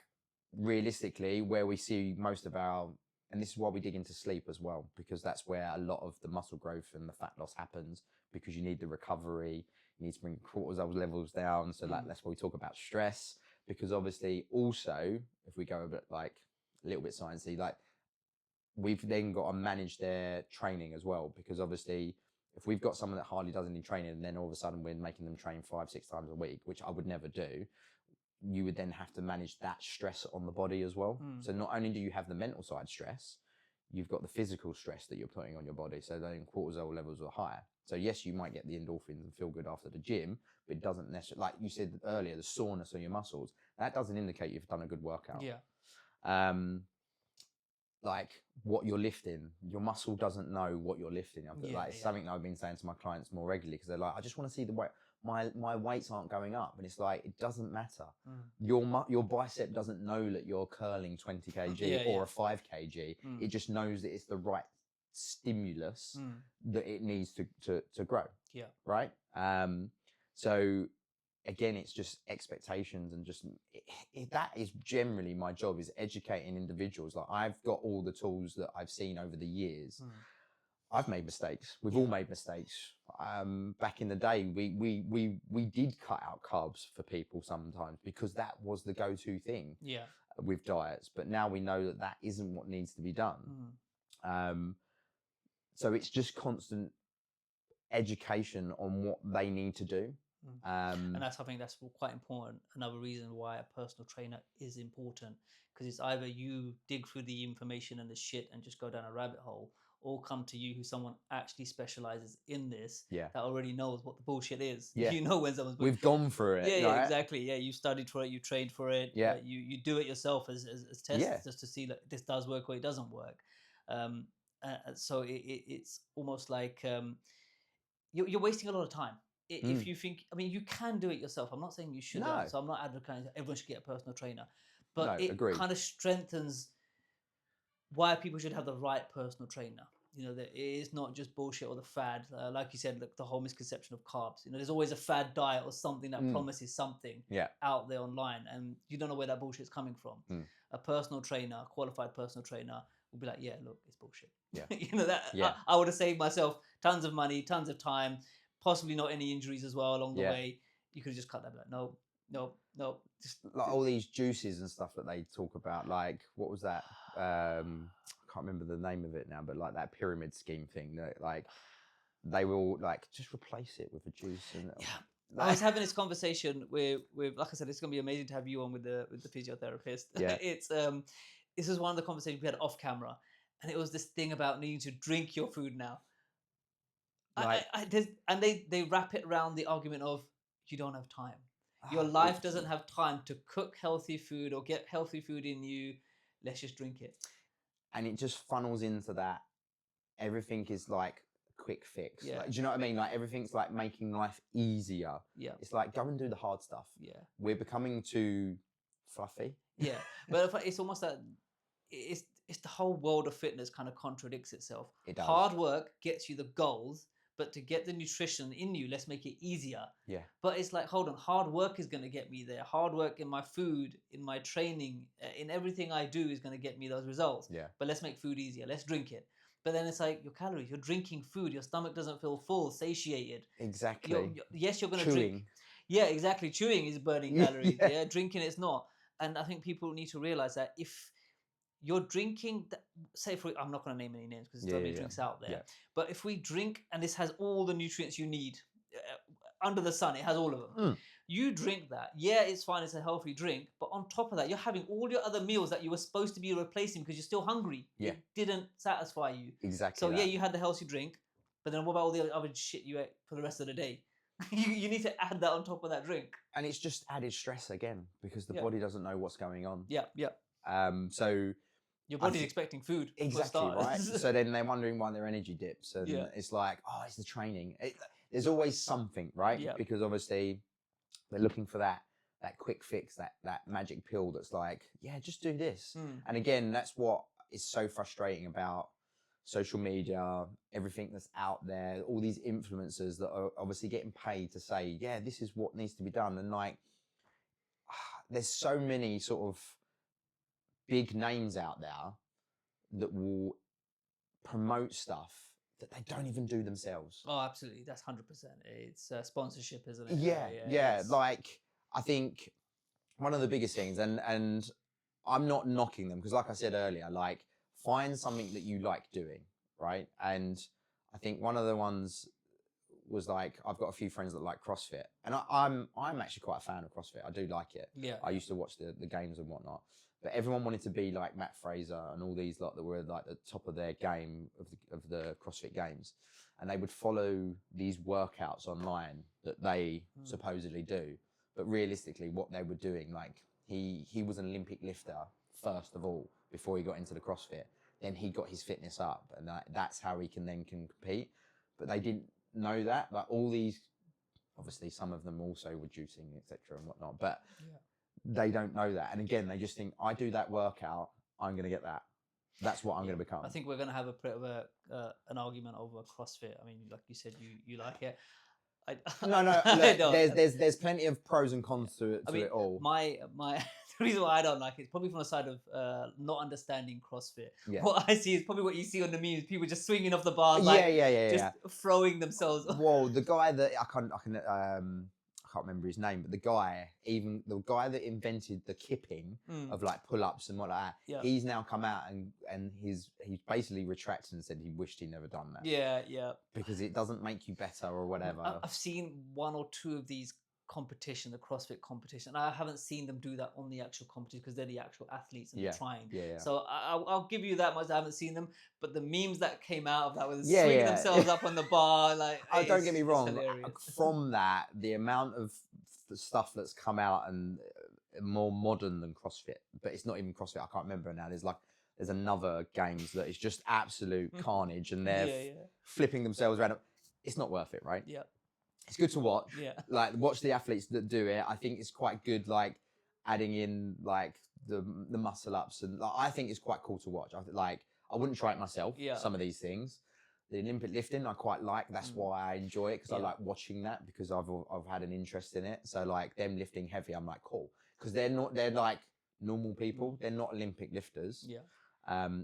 realistically, where we see most of our, and this is why we dig into sleep as well, because that's where a lot of the muscle growth and the fat loss happens, because you need the recovery, you need to bring cortisol levels down. So like, that's why we talk about stress, because obviously also, if we go a bit like a little bit sciencey, like we've then got to manage their training as well, because obviously if we've got someone that hardly does any training and then all of a sudden we're making them train 5-6 times a week, which I would never do, you would then have to manage that stress on the body as well. So not only do you have the mental side stress, you've got the physical stress that you're putting on your body. So then cortisol levels are higher. So yes, you might get the endorphins and feel good after the gym, but it doesn't necessarily, like you said earlier, the soreness on your muscles, that doesn't indicate you've done a good workout. Yeah. Like what you're lifting, your muscle doesn't know what you're lifting. Like it's something that I've been saying to my clients more regularly, because they're like, I just want to see the weight. My weights aren't going up, and it's like, it doesn't matter. Your bicep doesn't know that you're curling 20 kg or a 5 kg. It just knows that it's the right stimulus that it needs to grow. Yeah. Right. So again, it's just expectations, and just that is generally my job, is educating individuals. Like I've got all the tools that I've seen over the years. I've made mistakes. We've all made mistakes. Back in the day, we did cut out carbs for people sometimes, because that was the go-to thing with diets. But now we know that that isn't what needs to be done. So it's just constant education on what they need to do. And that's, I think that's quite important. Another reason why a personal trainer is important, because it's either you dig through the information and the shit and just go down a rabbit hole, or come to you who someone actually specializes in this, that already knows what the bullshit is. You know when someone's we've gone through it. Yeah, exactly. Yeah, you studied for it, you trained for it. Yeah, you do it yourself as tests, just to see that this does work or it doesn't work. So it's almost like you're wasting a lot of time. If you think, I mean, you can do it yourself. I'm not saying you shouldn't. No. So I'm not advocating that everyone should get a personal trainer, but No, it agreed. kind of strengthens why people should have the right personal trainer. You know, that it is not just bullshit or the fad. Like you said, the whole misconception of carbs. You know, there's always a fad diet or something that promises something out there online, and you don't know where that bullshit's coming from. A personal trainer, a qualified personal trainer, will be like, yeah, look, it's bullshit. Yeah. You know, that I would have saved myself tons of money, tons of time, possibly not any injuries as well along the way. You could have just cut that. Like, no. Just like all these juices and stuff that they talk about. Like, what was that? I can't remember the name of it now, but like that pyramid scheme thing that like they will like just replace it with a juice. And I was having this conversation with like I said, it's gonna be amazing to have you on with the physiotherapist. Yeah. It's this is one of the conversations we had off camera, and it was this thing about needing to drink your food now. Like, and they wrap it around the argument of you don't have time. Your life doesn't have time to cook healthy food or get healthy food in you. Let's just drink it. And it just funnels into that. Everything is like a quick fix. Like, do you know what I mean? Like everything's like making life easier. Yeah. It's like go and do the hard stuff. Yeah. We're becoming too fluffy. Yeah. But it's almost that it's the whole world of fitness kind of contradicts itself. It does. Hard work gets you the goals, but to get the nutrition in you, let's make it easier. Yeah. But it's like, hold on, hard work is going to get me there. Hard work in my food, in my training, in everything I do is going to get me those results. Yeah. But let's make food easier. Let's drink it. But then it's like your calories. You're drinking food. Your stomach doesn't feel full, satiated. Exactly. Yes, you're going to drink. Yeah, exactly. Chewing is burning calories. Yeah. Drinking it's not. And I think people need to realize that if you're drinking, say I'm not going to name any names because there's so many drinks out there. Yeah. But if we drink, and this has all the nutrients you need under the sun, it has all of them. You drink that. Yeah, it's fine. It's a healthy drink. But on top of that, you're having all your other meals that you were supposed to be replacing because you're still hungry. Yeah. It didn't satisfy you. Exactly. So you had the healthy drink. But then what about all the other shit you ate for the rest of the day? you need to add that on top of that drink. And it's just added stress again because the body doesn't know what's going on. Yeah, yeah. So Your body's expecting food. Exactly, right? So then they're wondering why their energy dips, and it's like, oh, it's the training. There's always something, right? Yeah. Because obviously they're looking for that quick fix, that magic pill that's like, yeah, just do this. And again, that's what is so frustrating about social media, everything that's out there, all these influencers that are obviously getting paid to say, yeah, this is what needs to be done. And like, there's so many sort of big names out there that will promote stuff that they don't even do themselves. Oh, absolutely. That's 100%. It's sponsorship, isn't it? Yeah. Like, I think one of the biggest things, and I'm not knocking them, because like I said earlier, like, find something that you like doing, right? And I think one of the ones was like, I've got a few friends that like CrossFit, and I'm actually quite a fan of CrossFit. I do like it. Yeah. I used to watch the games and whatnot, but everyone wanted to be like Matt Fraser and all these lot that were like the top of their game of the CrossFit games, and they would follow these workouts online that they supposedly do, but realistically, what they were doing, like he was an Olympic lifter first of all before he got into the CrossFit. Then he got his fitness up, and that's how he can compete. But they didn't know that. Like, all these, obviously some of them also reducing, etc. and whatnot, but they don't know that. And again, they just think, I do that workout, I'm going to get that. That's what I'm going to become. I think we're going to have a bit of an argument over CrossFit. I mean, like you said, you like it. No. Look, there's plenty of pros and cons to it all. My the reason why I don't like it is probably from the side of not understanding CrossFit. Yeah. What I see is probably what you see on the memes: people just swinging off the bars, just throwing themselves. Well, the guy that I can't remember his name, but the guy that invented the kipping of like pull-ups and what like that, he's now come out and he's basically retracted and said he wished he'd never done that. Yeah. Because it doesn't make you better or whatever. I've seen one or two of these competition, the CrossFit competition, and I haven't seen them do that on the actual competition because they're the actual athletes and they're trying. Yeah. So I'll give you that much. I haven't seen them, but the memes that came out of that was swinging themselves up on the bar. Like, don't get me wrong. From that, the amount of stuff that's come out and more modern than CrossFit, but it's not even CrossFit. I can't remember now. There's another games that is just absolute carnage, and they're flipping themselves around. It's not worth it, right? Yeah. It's good to watch. Yeah. Like, watch the athletes that do it. I think it's quite good, like adding in like the muscle ups, and like, I think it's quite cool to watch. I wouldn't try it myself. Yeah. Some of these things. The Olympic lifting I quite like. That's why I enjoy it, because I like watching that, because I've had an interest in it. So like them lifting heavy, I'm like, cool, because they're like normal people. They're not Olympic lifters. Yeah.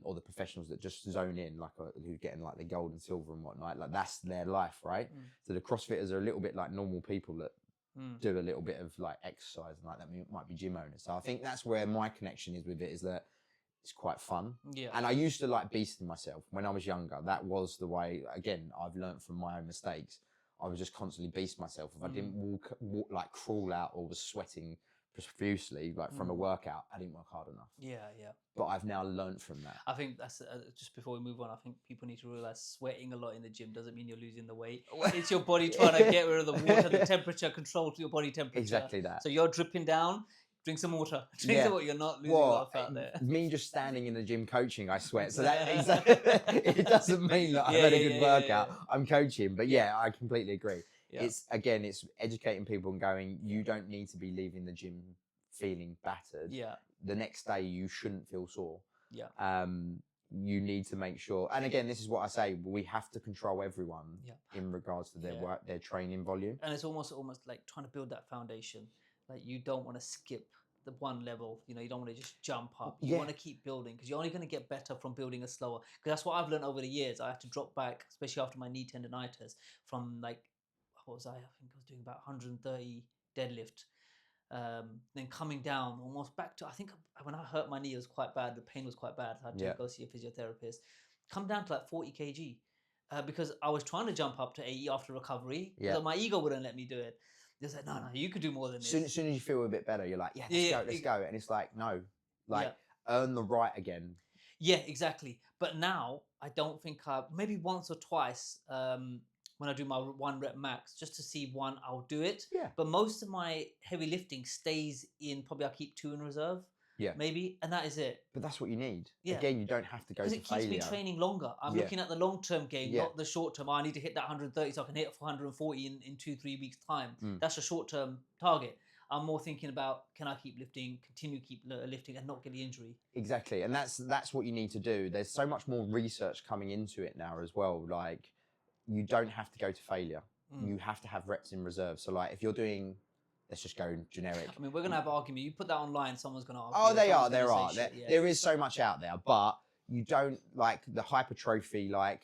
Or the professionals that just zone in, like who's getting like the gold and silver and whatnot. Like, that's their life, right? So the CrossFitters are a little bit like normal people that do a little bit of like exercise and like that. Might be gym owners. So I think that's where my connection is with it, is that it's quite fun. Yeah. And I used to like beasting myself when I was younger. That was the way. Again, I've learned from my own mistakes. I was just constantly beast myself. If I didn't walk like crawl out or was sweating profusely like from a workout, I didn't work hard enough. Yeah. But I've now learned from that. I think that's just before we move on, I think people need to realize sweating a lot in the gym doesn't mean you're losing the weight. It's your body trying to get rid of the water, the temperature, control to your body temperature. Exactly that. So you're dripping down. Drink some water. Drink some water. You're not losing a lot of fat there. Me just standing in the gym coaching, I sweat. So that it doesn't mean that I've had a good workout. I'm coaching, but I completely agree. Yeah. It's educating people and going, you don't need to be leaving the gym feeling battered. Yeah. The next day you shouldn't feel sore. Yeah. You need to make sure, and again, this is what I say, we have to control everyone in regards to their work, their training volume. And it's almost like trying to build that foundation. Like, you don't want to skip the one level, you don't want to just jump up. You want to keep building, because you're only going to get better from building a slower. Because that's what I've learned over the years. I had to drop back, especially after my knee tendonitis, from like, what was I think I was doing about 130 deadlift. Then coming down almost back to, I think when I hurt my knee, it was quite bad. The pain was quite bad. I had to go see a physiotherapist. Come down to like 40 kg because I was trying to jump up to 80 after recovery. Yeah. So my ego wouldn't let me do it. They said, no, you could do more than this. As soon as you feel a bit better, you're like, let's go. And it's like, no, earn the right again. Yeah, exactly. But now I don't think maybe once or twice when I do my 1 rep max, just to see one, I'll do it. Yeah. But most of my heavy lifting stays in, probably I'll keep 2 in reserve. maybe, and that is it. But that's what you need. Yeah. Again, you don't have to go to Because it keeps me training longer. I'm looking at the long-term game, not the short-term. I need to hit that 130 so I can hit 140 in 2-3 weeks' time. That's a short-term target. I'm more thinking about, can I keep lifting, keep lifting and not get the injury? Exactly. And that's what you need to do. There's so much more research coming into it now as well. Like, you don't have to go to failure. You have to have reps in reserve. So like, if you're doing, let's just go generic. I mean, we're going to have an argument. You put that online, someone's going to argue. Oh, there are. There is so much out there, but you don't, like the hypertrophy, like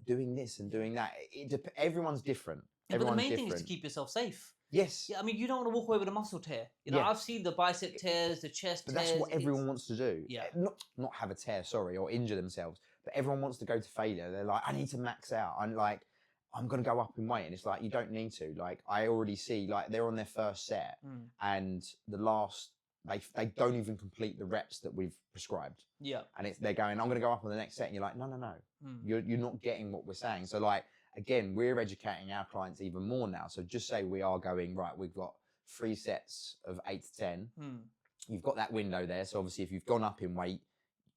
doing this and doing that. Everyone's different. Yeah, but the main thing is to keep yourself safe. Yes. Yeah, I mean, you don't want to walk away with a muscle tear. You know, I've seen the bicep tears, the chest tears. But that's what everyone wants to do. Yeah. Not have a tear, or injure themselves. But everyone wants to go to failure. They're like, I need to max out. I'm going to go up in weight. And it's like, you don't need to. Like, I already see, like, they're on their first set and the last, they don't even complete the reps that we've prescribed. Yeah. And they're going, I'm going to go up on the next set. And you're like, no. You're not getting what we're saying. So like, again, we're educating our clients even more now. So just say we are going, right, we've got 3 sets of 8 to 10. You've got that window there. So obviously if you've gone up in weight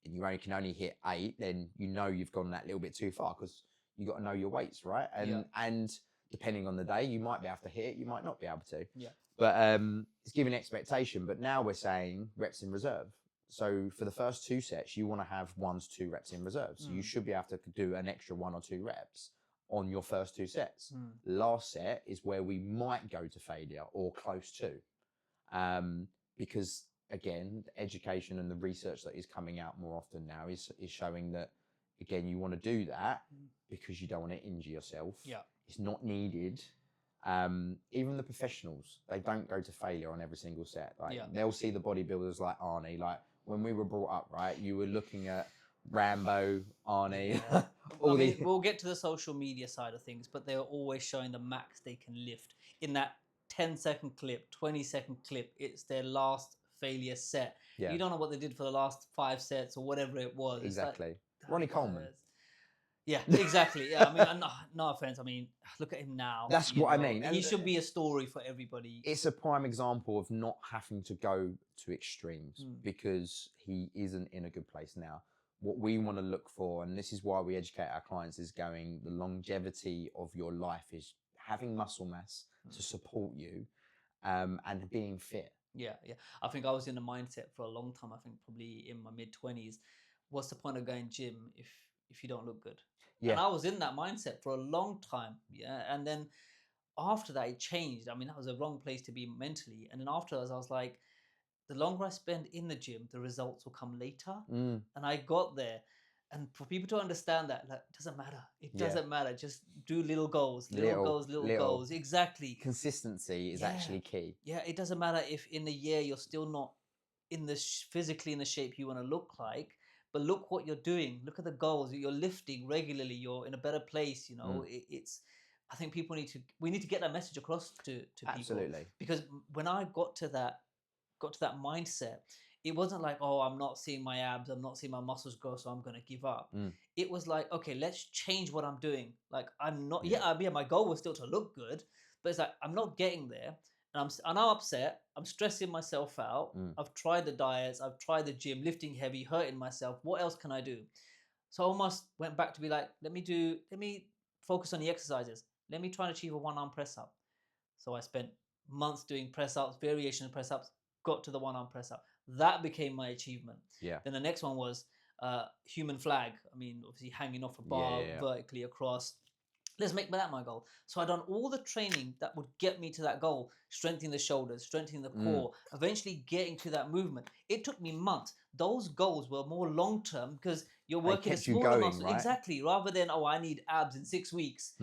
and you can only hit 8, then you know you've gone that little bit too far because you got to know your weights, right? And depending on the day, you might be able to hit it, you might not be able to. Yeah. But it's giving expectation. But now we're saying reps in reserve. So for the first 2 sets, you want to have 1 to 2 reps in reserve. So you should be able to do an extra 1 or 2 reps on your first 2 sets. Last set is where we might go to failure or close to. Because again, the education and the research that is coming out more often now is showing that, again, you want to do that because you don't want to injure yourself. Yeah. It's not needed. Even the professionals, they don't go to failure on every single set. Like they'll see the bodybuilders like Arnie, like when we were brought up, right? You were looking at Rambo, Arnie, we'll get to the social media side of things, but they're always showing the max they can lift in that 10-second clip, 20-second clip. It's their last failure set. You don't know what they did for the last 5 sets or whatever it was. Exactly. Like, Ronnie Coleman. Yeah, exactly. Yeah, I mean, no offense. I mean, look at him now. That's what I mean. He should be a story for everybody. It's a prime example of not having to go to extremes because he isn't in a good place now. What we want to look for, and this is why we educate our clients, is going, the longevity of your life is having muscle mass to support you and being fit. Yeah. I think I was in the mindset for a long time. I think probably in my mid-20s. What's the point of going gym if you don't look good? Yeah. And I was in that mindset for a long time. Yeah. And then after that, it changed. I mean, that was a wrong place to be mentally. And then afterwards, I was like, the longer I spend in the gym, the results will come later. And I got there. And for people to understand that, like, it doesn't matter. It doesn't matter. Just do little goals, little goals. Exactly. Consistency is actually key. Yeah. It doesn't matter if in a year you're still not in the physically in the shape you want to look like. But look what you're doing. Look at the goals. You're lifting regularly. You're in a better place. You know, it's. I think we need to get that message across to people. Absolutely. Because when I got to that mindset, it wasn't like, oh, I'm not seeing my abs, I'm not seeing my muscles grow, so I'm going to give up. It was like, okay, let's change what I'm doing. Like, I'm not. My goal was still to look good, but it's like I'm not getting there. And I'm upset. I'm stressing myself out. I've tried the diets. I've tried the gym, lifting heavy, hurting myself. What else can I do? So I almost went back to be like, let me focus on the exercises. Let me try and achieve a 1-arm press up. So I spent months doing press ups, variation of press ups, got to the 1-arm press up. That became my achievement. Yeah. Then the next one was human flag. I mean, obviously hanging off a bar vertically across. Let's make that my goal. So I've done all the training that would get me to that goal, strengthening the shoulders, strengthening the core, eventually getting to that movement. It took me months. Those goals were more long-term because you're working a smaller muscle. Right? Exactly. Rather than, I need abs in 6 weeks.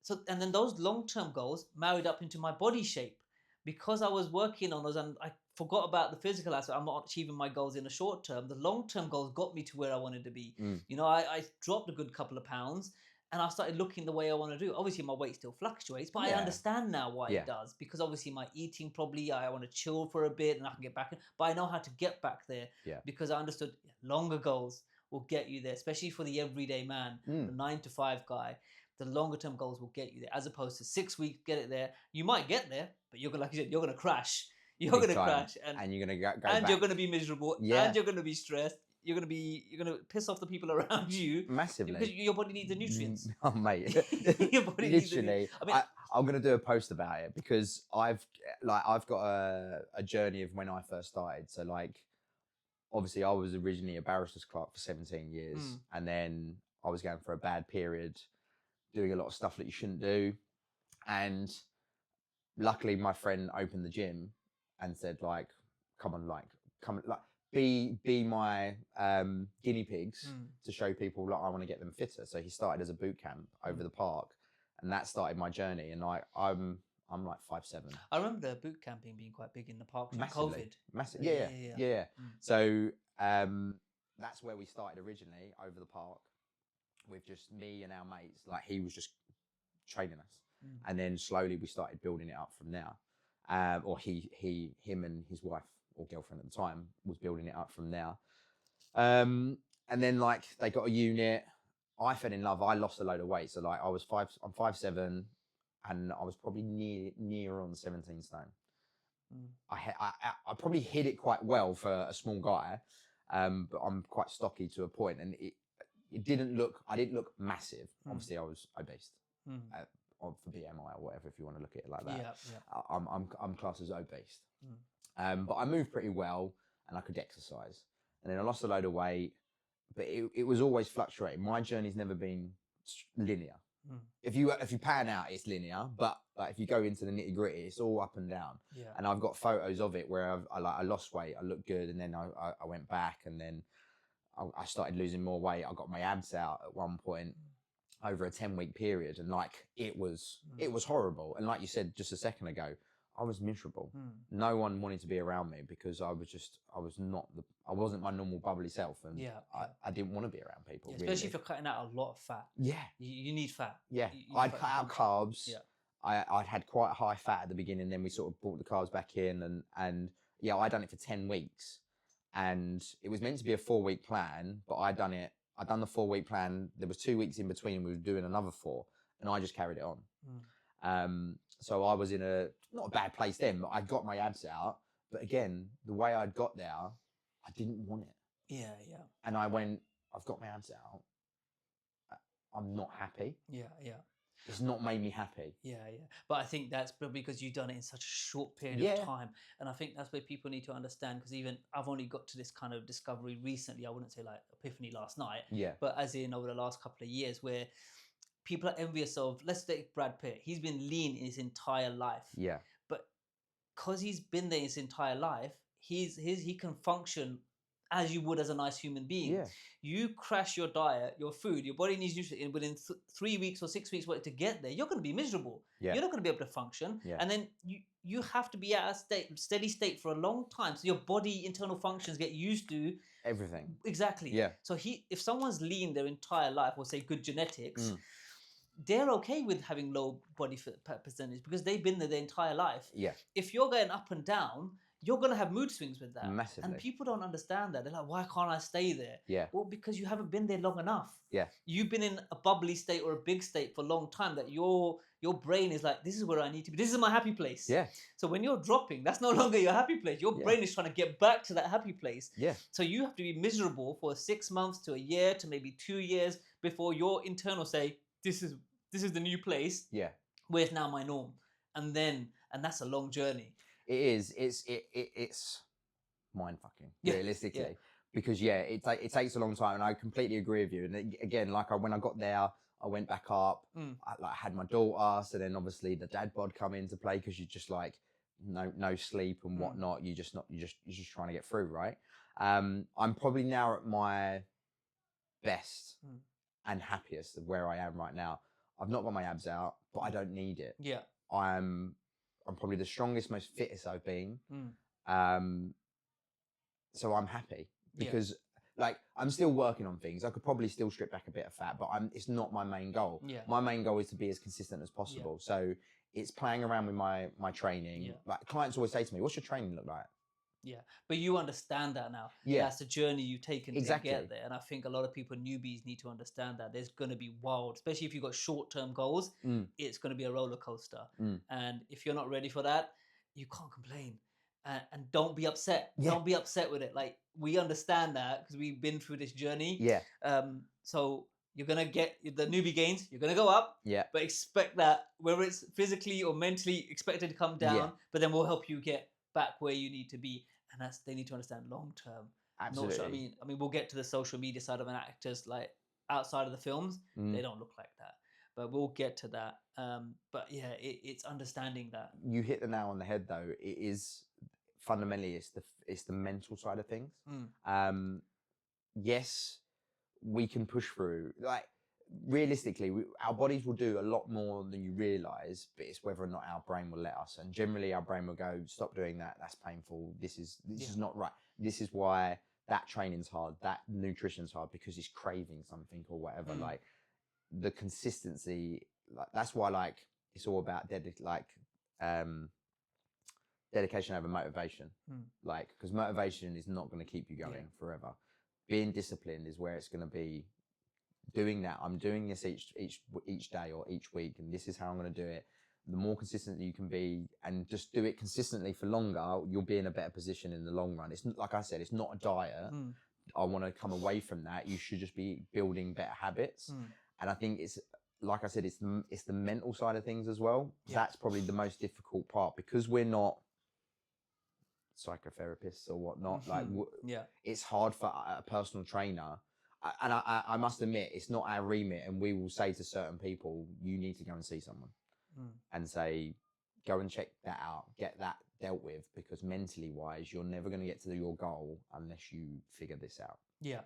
So, and then those long-term goals married up into my body shape. Because I was working on those and I forgot about the physical aspect, I'm not achieving my goals in the short term. The long-term goals got me to where I wanted to be. You know, I dropped a good couple of pounds. And I started looking the way I want to do. Obviously, my weight still fluctuates, but I understand now why it does. Because obviously, my eating probably, I want to chill for a bit and I can get back in. But I know how to get back there because I understood longer goals will get you there, especially for the everyday man, the 9-to-5 guy. The longer term goals will get you there, as opposed to 6 weeks, get it there. You might get there, but you're gonna, like you said, you're gonna crash. You're big gonna time, crash, and you're gonna go and back. you're gonna be miserable, Yeah, and you're gonna be stressed. You're gonna piss off the people around you because massively. your body needs the nutrients. Oh mate, Your body needs the literally. I mean, I'm gonna do a post about it because I've got a journey of when I first started. So like, obviously, I was originally a barrister's clerk for 17 years, and then I was going for a bad period, doing a lot of stuff that you shouldn't do, and luckily my friend opened the gym and said like, come on, like, come like be my guinea pigs to show people like I want to get them fitter. So he started as a boot camp over the park, and that started my journey. And I'm like 5'7". I remember the boot camping being quite big in the park during Massively, COVID. massive. Yeah. So that's where we started originally, over the park, with just me and our mates. Like, he was just training us, and then slowly we started building it up from there. Or him and his wife or girlfriend at the time was building it up from there. And then like they got a unit. I fell in love. I lost a load of weight. So like I'm 5'7", and I was probably near on 17 stone. I probably hid it quite well for a small guy, but I'm quite stocky to a point, and it didn't look. I didn't look massive. Obviously, I was obese. For BMI or whatever, if you want to look at it like that. I'm classed as obese. But I moved pretty well, and I could exercise. And then I lost a load of weight, but it was always fluctuating. My journey's never been linear. If you pan out, it's linear, but like if you go into the nitty gritty, it's all up and down. And I've got photos of it where I lost weight, I looked good, and then I went back, and then I started losing more weight. I got my abs out at one point over a 10-week period, and like it was horrible. And like you said just a second ago, I was miserable. No one wanted to be around me because I wasn't my normal bubbly self, and I didn't want to be around people. Especially really. if you're cutting out a lot of fat. You need fat. I'd cut out carbs. I'd had quite high fat at the beginning, then we sort of brought the carbs back in, and I done it for 10 weeks, and it was meant to be a 4-week plan, but I'd done the 4-week plan. There was 2 weeks in between, and we were doing another 4, and I just carried it on. So I was in not a bad place then, but I got my abs out. But again, the way I'd got there, I didn't want it. And I went, I've got my abs out. I'm not happy. It's not made me happy. But I think that's because you've done it in such a short period of time. And I think that's where people need to understand, because even I've only got to this kind of discovery recently. I wouldn't say like epiphany last night, but as in over the last couple of years, where people are envious of, let's take Brad Pitt. He's been lean in his entire life. But because he's been there his entire life, he can function as you would as a nice human being. You crash your diet, your food, your body needs nutrients, and within 3 weeks or 6 weeks to get there, you're going to be miserable. You're not going to be able to function. And then you have to be at a steady state for a long time, so your body internal functions get used to everything. Exactly. So if someone's lean their entire life, or say good genetics, they're okay with having low body fat percentage because they've been there their entire life. If you're going up and down, you're going to have mood swings with that. Massively. And people don't understand that. They're like, why can't I stay there? Well, because you haven't been there long enough. You've been in a bubbly state or a big state for a long time, that your brain is like, this is where I need to be. This is my happy place. So when you're dropping, that's no longer your happy place. Your brain is trying to get back to that happy place. So you have to be miserable for 6 months to a year to maybe 2 years before your internal say, this is the new place. Where's now my norm. And that's a long journey. It is. It's mind fucking, realistically, because it takes a long time, and I completely agree with you. And again, like when I got there, I went back up. I had my daughter, so then obviously the dad bod come into play, because you just like no sleep and whatnot. You're just trying to get through, right? I'm probably now at my best and happiest of where I am right now. I've not got my abs out, but I don't need it. I'm probably the strongest, most fittest I've been. So I'm happy, because like I'm still working on things. I could probably still strip back a bit of fat, but it's not my main goal. My main goal is to be as consistent as possible. So it's playing around with my training. Like clients always say to me, what's your training look like? But you understand that now. That's the journey you've taken to get there. And I think a lot of people, newbies, need to understand that there's going to be wild, especially if you've got short-term goals. It's going to be a roller coaster. And if you're not ready for that, you can't complain. and don't be upset. Yeah. Don't be upset with it. Like, we understand that because we've been through this journey. Yeah. So you're gonna get the newbie gains. You're gonna go up. Yeah. But expect that whether it's physically or mentally expected to come down. Yeah. But then we'll help you get back where you need to be, and that's they need to understand long term. Absolutely. Not, I mean, we'll get to the social media side of an actor's like outside of the films. They don't look like that, but we'll get to that. But yeah, it's understanding that. You hit the nail on the head, though. It is fundamentally it's the mental side of things. Yes, we can push through. Like, realistically, our bodies will do a lot more than you realize, but it's whether or not our brain will let us. And generally, our brain will go, "Stop doing that. That's painful. This is not right. This is why that training's hard. That nutrition's hard, because it's craving something or whatever." Like, the consistency. Like, that's why, like, it's all about dedication over motivation. Like, because motivation is not going to keep you going forever. Being disciplined is where it's going to be. Doing that, I'm doing this each day or each week, and this is how I'm going to do it. The more consistent you can be, and just do it consistently for longer, you'll be in a better position in the long run. It's like I said, it's not a diet. I want to come away from that. You should just be building better habits, and I think it's, like I said, it's the mental side of things as well. That's probably the most difficult part, because we're not psychotherapists or whatnot. Like, it's hard for a personal trainer. And I must admit, it's not our remit, and we will say to certain people, you need to go and see someone and say, go and check that out, get that dealt with, because mentally wise, you're never going to get to your goal unless you figure this out. Yeah,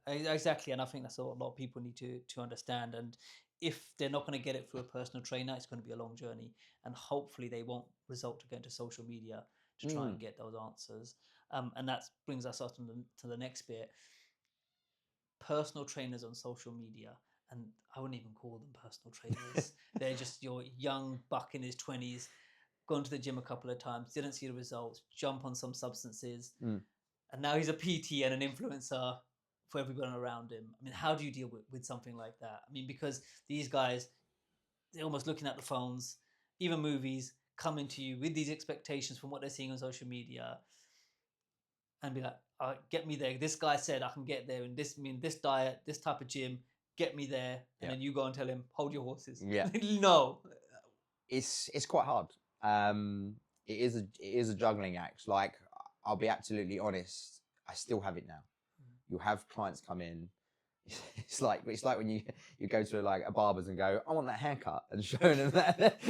exactly. And I think that's what a lot of people need to understand. And if they're not going to get it through a personal trainer, it's going to be a long journey, and hopefully they won't result to going to social media to try and get those answers. And that brings us up to the next bit. Personal trainers on social media, and I wouldn't even call them personal trainers. They're just your young buck in his 20s, gone to the gym a couple of times, didn't see the results, jump on some substances, and now he's a PT and an influencer for everyone around him. I mean, how do you deal with something like that? I mean, because these guys, they're almost looking at the phones, even movies, coming to you with these expectations from what they're seeing on social media, and be like, get me there. This guy said I can get there, and this diet, this type of gym, get me there. And then you go and tell him, hold your horses. Yeah. No. It's quite hard. It is a juggling act. Like, I'll be absolutely honest, I still have it now. You'll have clients come in. It's like when you go to like a barber's and go, I want that haircut, and showing them that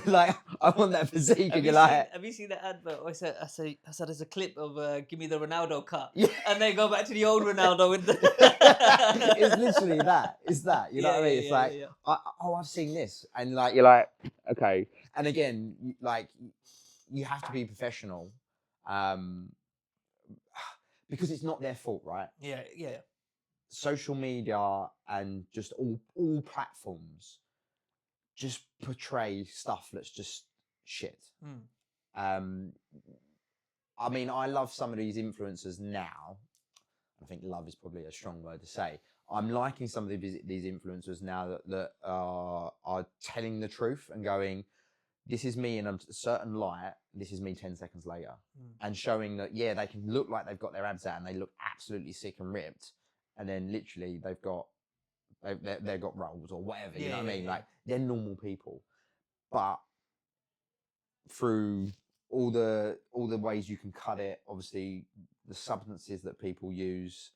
like, I want that physique, and you're like, have you seen that advert? I said there's a clip of give me the Ronaldo cut, yeah. And they go back to the old Ronaldo with the. It's literally that. It's that. You know what I mean? It's like, I've seen this, and like, you're like, okay. And again, like, you have to be professional, because it's not their fault, right? Yeah. Social media and just all platforms just portray stuff that's just shit. I mean, I love some of these influencers now. I think love is probably a strong word to say. I'm liking some of these influencers now that are telling the truth and going, this is me in a certain light, this is me 10 seconds later. And showing that, they can look like they've got their abs out and they look absolutely sick and ripped. And then literally they've got rolls or whatever, you know what I mean? Like, they're normal people. But through all the ways you can cut it, obviously the substances that people use,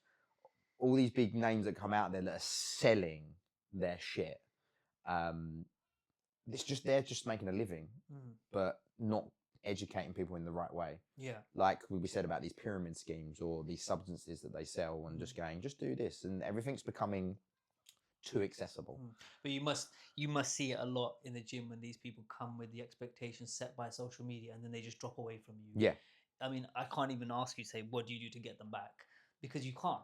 all these big names that come out there that are selling their shit, they're just making a living, but not educating people in the right way. Yeah. Like we said about these pyramid schemes or these substances that they sell, and just going, just do this, and everything's becoming too accessible. But you must see it a lot in the gym when these people come with the expectations set by social media, and then they just drop away from you. Yeah. I mean, I can't even ask you, say, what do you do to get them back? Because you can't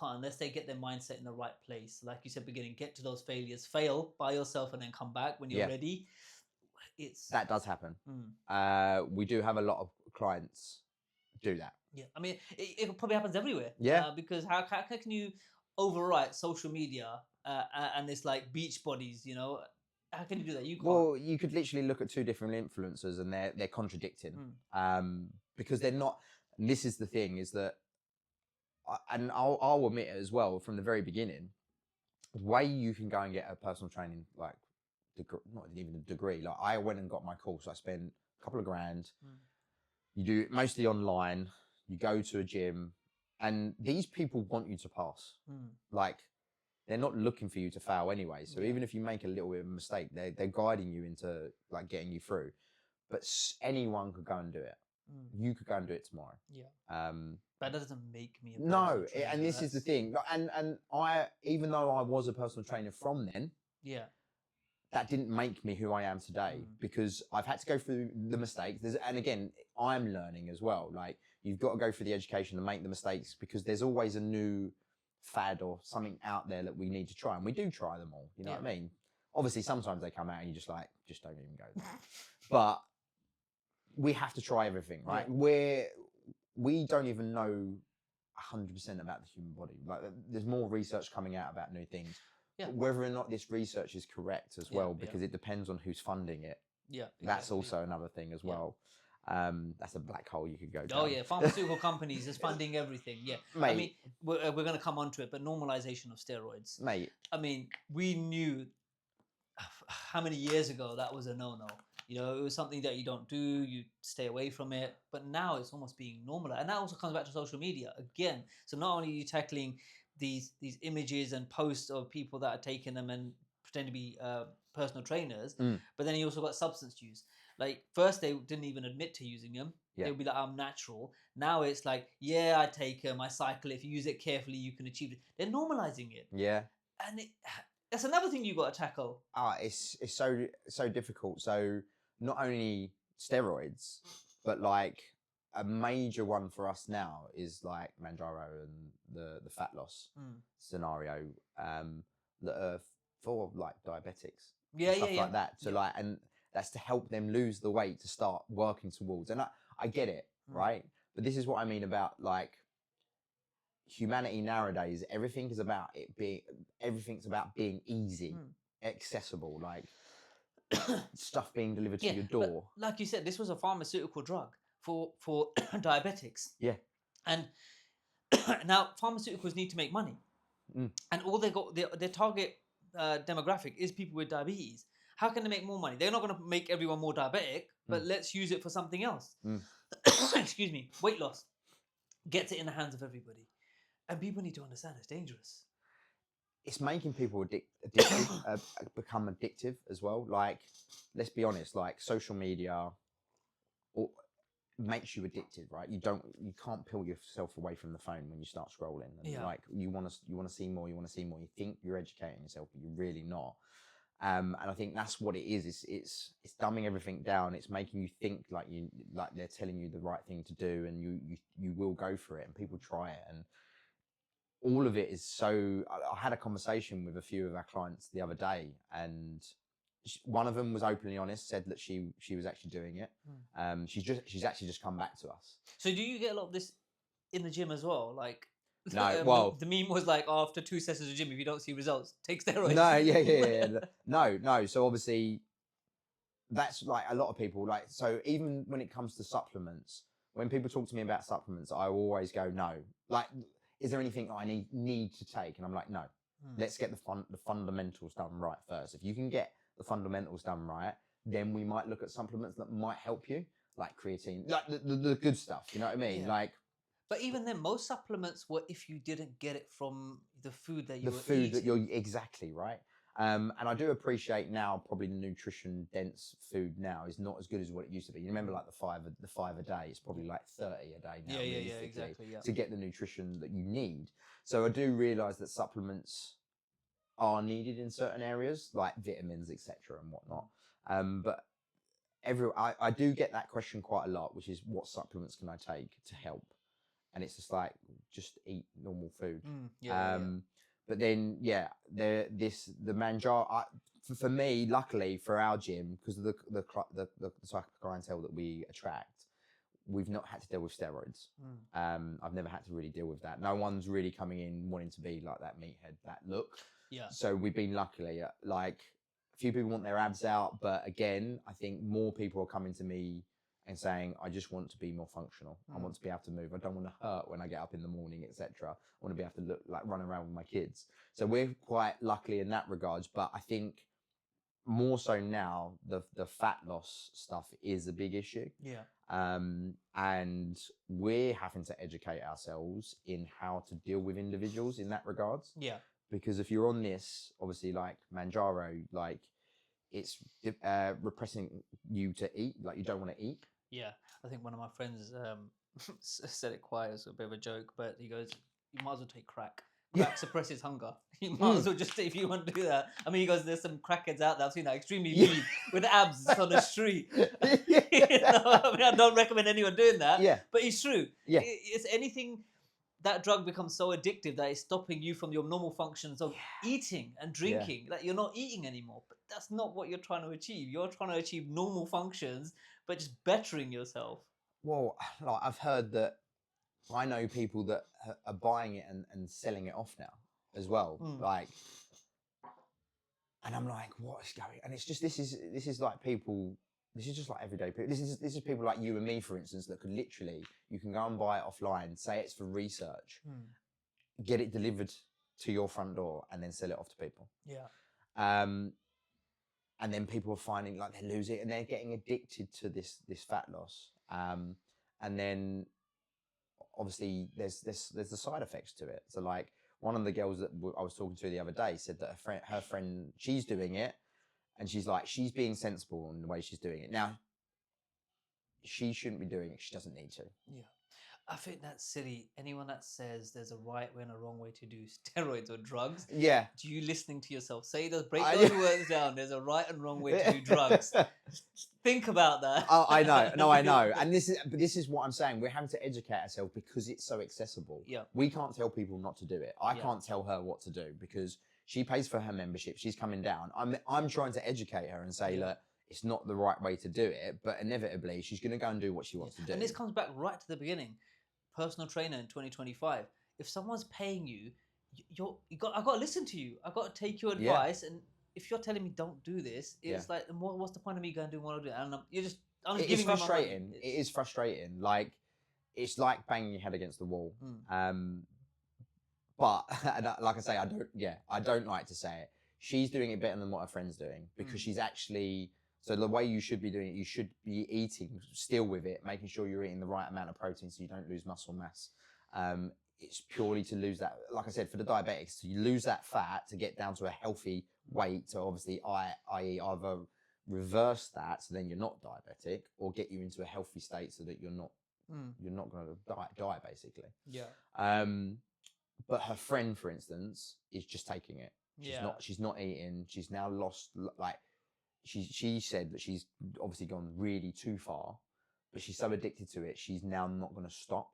unless they get their mindset in the right place. Like you said, beginning, get to those failures, fail by yourself, and then come back when you're ready. That does happen. We do have a lot of clients do that. Yeah, I mean, it probably happens everywhere. Yeah. Because how can you overwrite social media and it's like beach bodies, you know? How can you do that? You can't. Well, you could literally look at two different influencers and they're contradicting, because they're not. And this is the thing: is that, and I'll admit it as well from the very beginning. The way you can go and get a personal training, like not even a degree. Like I went and got my course. I spent a couple of grand. You do it mostly online. You go to a gym, and these people want you to pass. Like they're not looking for you to fail anyway. So even if you make a little bit of a mistake, they're guiding you into like getting you through. But anyone could go and do it. You could go and do it tomorrow. Yeah. But that doesn't make me a no. And this is the thing. And I, even though I was a personal trainer from then, that didn't make me who I am today, because I've had to go through the mistakes. And again, I'm learning as well. Like you've got to go through the education and make the mistakes, because there's always a new fad or something out there that we need to try, and we do try them all. You know what I mean? Obviously, sometimes they come out and you just don't even go there. But we have to try everything, right? We don't even know 100% about the human body. Like there's more research coming out about new things. Whether or not this research is correct as well, because it depends on who's funding it. That's also another thing as well. That's a black hole you could go down. Oh yeah, pharmaceutical companies is funding everything. Yeah, mate. I mean, we're going to come onto it, but normalization of steroids, mate. I mean, we knew how many years ago that was a no-no. You know, it was something that you don't do, you stay away from it. But now it's almost being normal, and that also comes back to social media again. So not only are you tackling these images and posts of people that are taking them and pretend to be personal trainers, but then you also got substance use. Like first they didn't even admit to using them. They would be like, I'm natural. Now it's like, yeah, I take them, I cycle. If you use it carefully, you can achieve it. They're normalizing it. Yeah. And that's another thing you got to tackle. It's so difficult. So not only steroids, but like a major one for us now is like Manjaro and the fat loss scenario that are for like diabetics, stuff like that. So like, and that's to help them lose the weight to start working towards. And I get it, right? But this is what I mean about like humanity nowadays. Everything's about being easy, accessible, like stuff being delivered to your door. Like you said, this was a pharmaceutical drug for diabetics. Yeah. And now pharmaceuticals need to make money. And all they got, their target demographic is people with diabetes. How can they make more money? They're not going to make everyone more diabetic, but let's use it for something else. Excuse me. Weight loss gets it in the hands of everybody. And people need to understand it's dangerous. It's making people addictive, become addictive as well. Like, let's be honest, like social media makes you addicted, right? You can't peel yourself away from the phone when you start scrolling. And like you want to see more, you think you're educating yourself, but you're really not. And I think that's what it is. It's dumbing everything down. It's making you think like they're telling you the right thing to do, and you will go for it, and people try it. And all of it is so. I had a conversation with a few of our clients the other day, and one of them was openly honest, said that she was actually doing it. She's actually just come back to us. So do you get a lot of this in the gym as well? Like, no, well, the meme was like, oh, after 2 sessions of gym, if you don't see results, take steroids. No, yeah. No. So obviously, that's like a lot of people. Like, so even when it comes to supplements, when people talk to me about supplements, I always go, no. Like, is there anything that I need to take? And I'm like, no. Let's get the fundamentals done right first. If you can get the fundamentals done right, then we might look at supplements that might help you, like creatine, like the good stuff. You know what I mean? Yeah. Like. But even then, most supplements were if you didn't get it from the food that you were eating. The food that you're exactly right. And I do appreciate now probably the nutrition dense food now is not as good as what it used to be. You remember like the five a day, it's probably like 30 a day now. Yeah, exactly. Yeah. To get the nutrition that you need. So I do realise that supplements are needed in certain areas, like vitamins, etc. and whatnot. But I do get that question quite a lot, which is what supplements can I take to help? And it's just like, just eat normal food. But then, the Manjaro, for me, luckily for our gym, because of the type of clientele that we attract, we've not had to deal with steroids. I've never had to really deal with that. No one's really coming in wanting to be like that meathead, that look. Yeah. So we've been luckily, like, few people want their abs out, but again, I think more people are coming to me and saying, I just want to be more functional. I want to be able to move. I don't want to hurt when I get up in the morning, etc. I want to be able to look like run around with my kids. So we're quite lucky in that regards. But I think more so now, the fat loss stuff is a big issue. Yeah. And we're having to educate ourselves in how to deal with individuals in that regards. Yeah. Because if you're on this, obviously, like Manjaro, like it's repressing you to eat, like you don't want to eat. Yeah, I think one of my friends said it quite as a bit of a joke, but he goes, "You might as well take crack. Crack suppresses hunger. You might as well just, if you want to do that." I mean, he goes, "There's some crackheads out there. I've seen that extremely lean with abs on the street." You know, I mean, I don't recommend anyone doing that. Yeah, but it's true. Yeah, It's anything. That drug becomes so addictive that it's stopping you from your normal functions of eating and drinking. Like you're not eating anymore, but that's not what you're trying to achieve. You're trying to achieve normal functions, but just bettering yourself. Well, like I've heard that I know people that are buying it and selling it off now as well. Like, and I'm like, what is going? And it's just this is like people. This is just like everyday people. This is people like you and me, for instance, that could literally, you can go and buy it offline, say it's for research, get it delivered to your front door, and then sell it off to people. Yeah. And then people are finding like they lose it, and they're getting addicted to this fat loss. And then obviously there's the side effects to it. So like one of the girls that I was talking to the other day said that her friend, she's doing it. And she's like, she's being sensible in the way she's doing it. Now, she shouldn't be doing it. She doesn't need to. Yeah. I think that's silly. Anyone that says there's a right way and a wrong way to do steroids or drugs, yeah, do you listening to yourself? Say those, break those words down. There's a right and wrong way to do drugs. Think about that. Oh, I know. No, I know. And this is what I'm saying. We're having to educate ourselves because it's so accessible. Yeah. We can't tell people not to do it. I can't tell her what to do because she pays for her membership. She's coming down. I'm trying to educate her and say, look, it's not the right way to do it, but inevitably she's going to go and do what she wants to do. And this comes back right to the beginning. Personal trainer in 2025. If someone's paying you, I got to listen to you. I got to take your advice. And if you're telling me don't do this, it's like, what's the point of me going to do what I do? And I'm just it's frustrating. It is frustrating. Like it's like banging your head against the wall. But like I say, I don't like to say it. She's doing it better than what her friend's doing because she's actually. So the way you should be doing it, you should be eating still with it, making sure you're eating the right amount of protein so you don't lose muscle mass. It's purely to lose that, like I said, for the diabetics, so you lose that fat to get down to a healthy weight. So obviously, i.e. either reverse that so then you're not diabetic, or get you into a healthy state so that you're not going to die basically. Yeah. But her friend, for instance, is just taking it. She's not eating. She's now lost like. She said that she's obviously gone really too far, but she's so addicted to it, she's now not going to stop.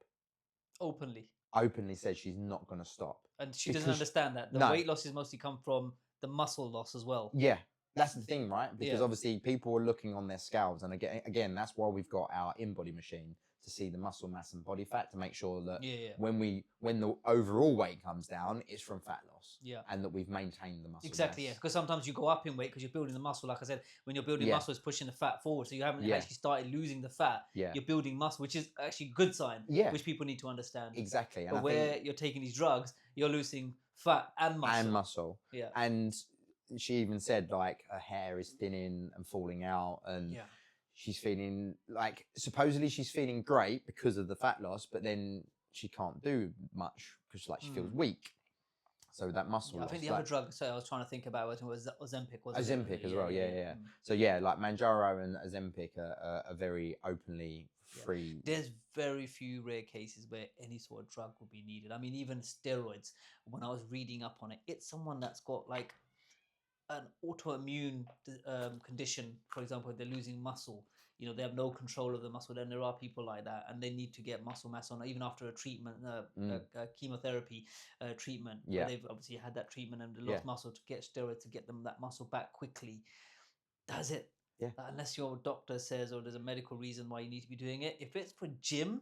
Openly says she's not going to stop. And she doesn't understand that. The weight losses mostly come from the muscle loss as well. Yeah, that's the thing, right? Because obviously people are looking on their scales. And again, that's why we've got our in-body machine to see the muscle mass and body fat to make sure that when the overall weight comes down, it's from fat loss. Yeah. And that we've maintained the muscle Exactly, mass. yeah. Because sometimes you go up in weight because you're building the muscle. Like I said, when you're building muscle, it's pushing the fat forward. So you haven't actually started losing the fat. Yeah. You're building muscle, which is actually a good sign, which people need to understand. Exactly. But where you're taking these drugs, you're losing fat and muscle. Yeah. And she even said, like, her hair is thinning and falling out. And she's feeling like, supposedly she's feeling great because of the fat loss, but then she can't do much because like she feels weak. So that muscle loss. I think the other drug, so I was trying to think about it, was Ozempic. Ozempic as well, yeah. So yeah, like Manjaro and Ozempic are very openly free. There's very few rare cases where any sort of drug would be needed. I mean, even steroids, when I was reading up on it, it's someone that's got like an autoimmune condition, for example, they're losing muscle, they have no control of the muscle, then there are people like that and they need to get muscle mass on even after a treatment, chemotherapy treatment, where they've obviously had that treatment and lost muscle, to get steroids to get them that muscle back quickly. That's it. Unless your doctor says, or there's a medical reason why you need to be doing it. If it's for gym,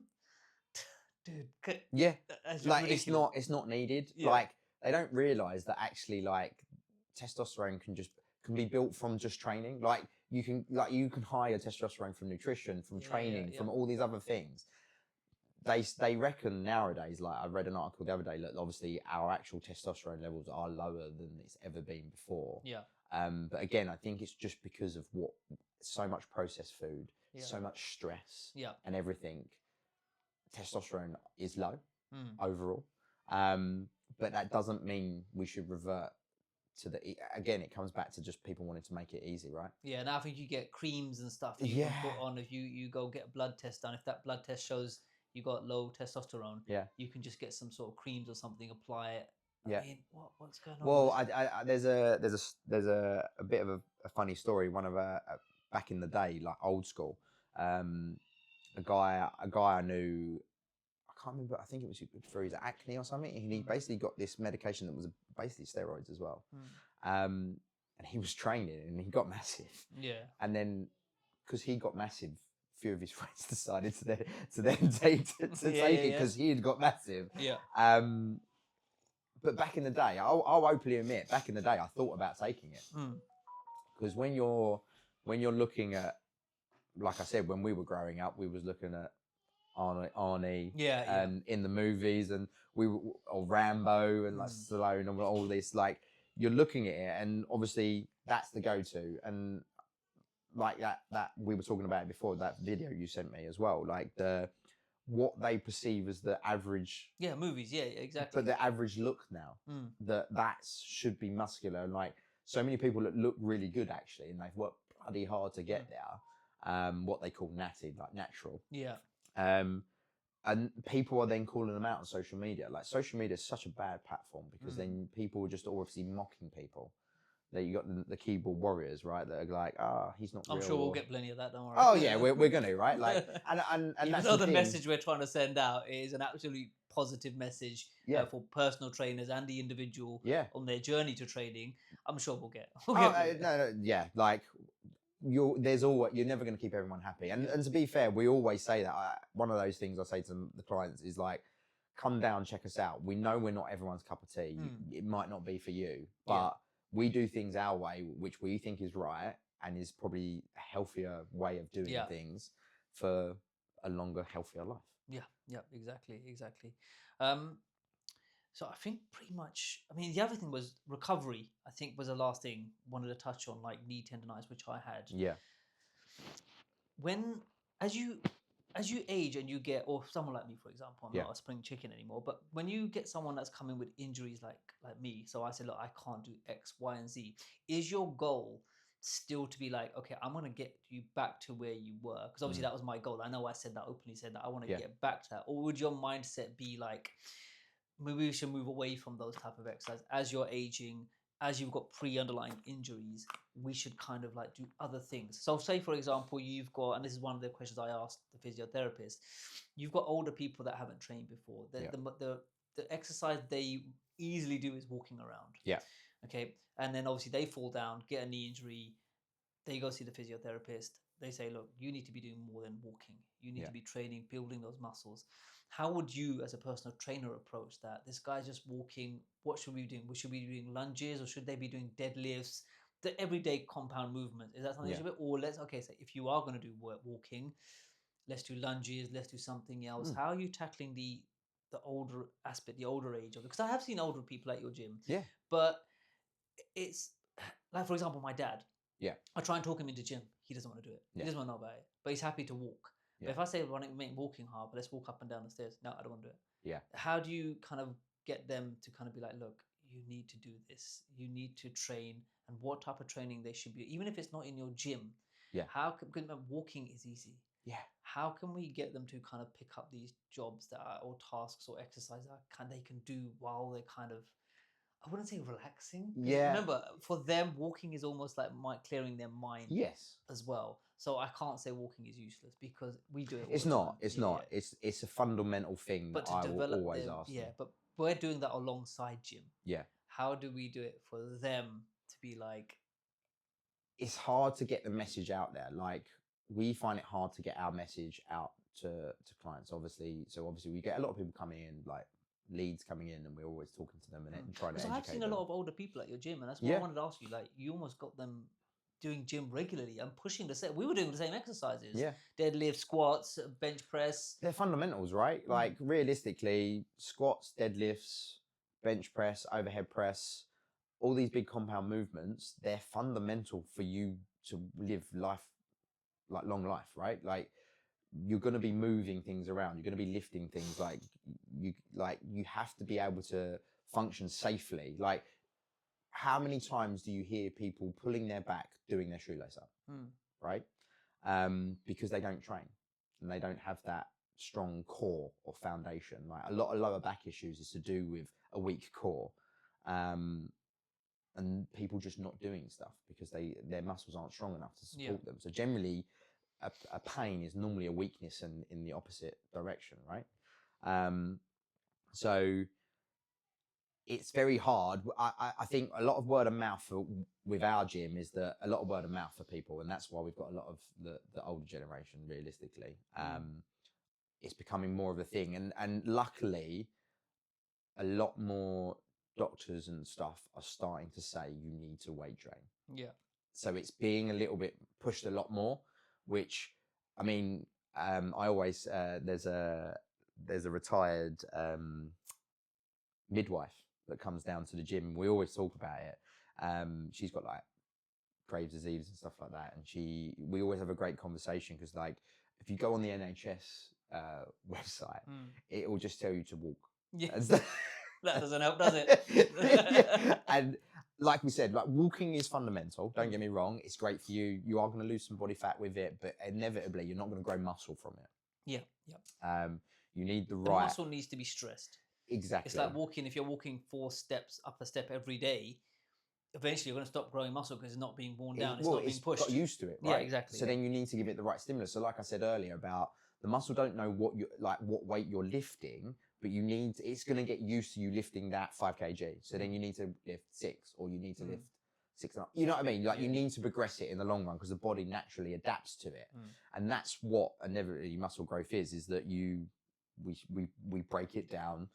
dude, like it's not needed. Like they don't realize that actually, like, testosterone can just, can be built from just training. Like you can hire testosterone from nutrition, from training, from all these other things. They reckon nowadays, like I read an article the other day, that obviously our actual testosterone levels are lower than it's ever been before. Yeah. But again, I think it's just because of so much processed food, so much stress, and everything. Testosterone is low overall. But that doesn't mean we should revert to again, it comes back to just people wanting to make it easy, right? Yeah, and I think you get creams and stuff that you can put on if you go get a blood test done. If that blood test shows you got low testosterone, you can just get some sort of creams or something, apply it. I mean, what's going on? Well, there's a bit of a funny story. One of back in the day, like old school, a guy I knew, I can't remember, I think it was for his acne or something, and he basically got this medication that was basically steroids as well. And he was training and he got massive. Yeah. And then because he got massive, a few of his friends decided to then take it because he had got massive. Yeah. But back in the day, I'll openly admit, back in the day, I thought about taking it. Because when you're looking at, like I said, when we were growing up, we was looking at Arnie, and in the movies, and or Rambo and like Stallone and all this, like you're looking at it, and obviously that's the go-to, and like that we were talking about it before, that video you sent me as well, like what they perceive as the average movies, exactly, but the average look now, that should be muscular, and like so many people that look really good actually, and they've worked bloody hard to get there, what they call natty, like natural. And people are then calling them out on social media. Like social media is such a bad platform because then people are just obviously mocking people. That you got the keyboard warriors, right? That are like, he's not real. I'm sure we'll get plenty of that. Don't worry. Oh yeah, we're gonna, right? Like, and even that's though the message we're trying to send out is an absolutely positive message for personal trainers and the individual on their journey to training, I'm sure we'll get. Like. You're never going to keep everyone happy, and to be fair, we always say that. One of those things I say to the clients is like, come down, check us out. We know we're not everyone's cup of tea. It might not be for you, but we do things our way, which we think is right and is probably a healthier way of doing things for a longer, healthier life. Yeah, exactly. So I think pretty much, I mean, the other thing was recovery, I think was the last thing I wanted to touch on, like knee tendonitis, which I had. Yeah. As you age and you get, or someone like me, for example, I'm not a spring chicken anymore, but when you get someone that's coming with injuries like me, so I say, look, I can't do X, Y, and Z. Is your goal still to be like, okay, I'm going to get you back to where you were? Because obviously that was my goal. I know I said that openly, said that I want to get back to that. Or would your mindset be like, maybe we should move away from those type of exercises as you're aging, as you've got pre-underlying injuries, we should kind of like do other things. So say, for example, you've got, and this is one of the questions I asked the physiotherapist, you've got older people that haven't trained before. The exercise they easily do is walking around. Yeah. Okay. And then obviously they fall down, get a knee injury, they go see the physiotherapist. They say, look, you need to be doing more than walking. You need to be training, building those muscles. How would you, as a personal trainer, approach that? This guy's just walking. What should we be doing? Should we be doing lunges, or should they be doing deadlifts? The everyday compound movements. Is that something you should be? Or so if you are going to do walking, let's do lunges. Let's do something else. How are you tackling the older aspect, the older age of it? Because I have seen older people at your gym. Yeah. But it's like, for example, my dad. Yeah. I try and talk him into gym. He doesn't want to do it. He doesn't want to know about it. But he's happy to walk. But if I say, make walking hard, but let's walk up and down the stairs. No, I don't want to do it. Yeah. How do you kind of get them to kind of be like, look, you need to do this. You need to train, and what type of training they should be, even if it's not in your gym. Yeah. Because walking is easy. Yeah. How can we get them to kind of pick up these jobs that are, or tasks or exercises that they can do while they're kind of, I wouldn't say relaxing. Yeah. Remember, for them, walking is almost like clearing their mind. Yes. As well. So I can't say walking is useless because we do it. It's not. It's a fundamental thing that I will always ask. Yeah, but we're doing that alongside gym. Yeah. How do we do it for them to be like? It's hard to get the message out there. Like, we find it hard to get our message out to clients. Obviously we get a lot of people coming in like leads coming in, and we're always talking to them and trying to Because educate I've seen them. a lot of older people at your gym, and that's why I wanted to ask you. Like, you almost got them doing gym regularly and pushing the set. We were doing the same exercises. Yeah. Deadlift, squats, bench press. They're fundamentals, right? Like realistically, squats, deadlifts, bench press, overhead press, all these big compound movements, they're fundamental for you to live life, like long life, right? Like you're going to be moving things around. You're going to be lifting things. You have to be able to function safely. Like, how many times do you hear people pulling their back doing their shoelace up, right? Because they don't train and they don't have that strong core or foundation. Like a lot of lower back issues is to do with a weak core, and people just not doing stuff because their muscles aren't strong enough to support them. So generally, a pain is normally a weakness in the opposite direction, right? So it's very hard. I think a lot of word of mouth with our gym is that a lot of word of mouth for people, and that's why we've got a lot of the older generation. Realistically, it's becoming more of a thing, and luckily, a lot more doctors and stuff are starting to say you need to weight train. Yeah. So it's being a little bit pushed a lot more, which, I mean, I always there's a retired midwife that comes down to the gym. We always talk about it. She's got like Graves' disease and stuff like that, and we always have a great conversation because, like, if you go on the NHS website, it will just tell you to walk. Yeah. That doesn't help, does it? Yeah. And like we said, like walking is fundamental. Don't get me wrong; it's great for you. You are going to lose some body fat with it, but inevitably, you're not going to grow muscle from it. Yeah. Yeah. You need the right. The muscle needs to be stressed. Exactly. It's like walking. If you're walking 4 steps up a step every day, eventually you're going to stop growing muscle because it's not being worn down. It's not being pushed. Got used to it, right? Yeah, exactly. So then you need to give it the right stimulus. So like I said earlier about the muscle don't know what weight you're lifting, but it's going to get used to you lifting that 5 kg. So then you need to lift 6, or you need to lift 6.5. You know what I mean? Like you need to progress it in the long run because the body naturally adapts to it. And that's what inevitably muscle growth is that we break it down,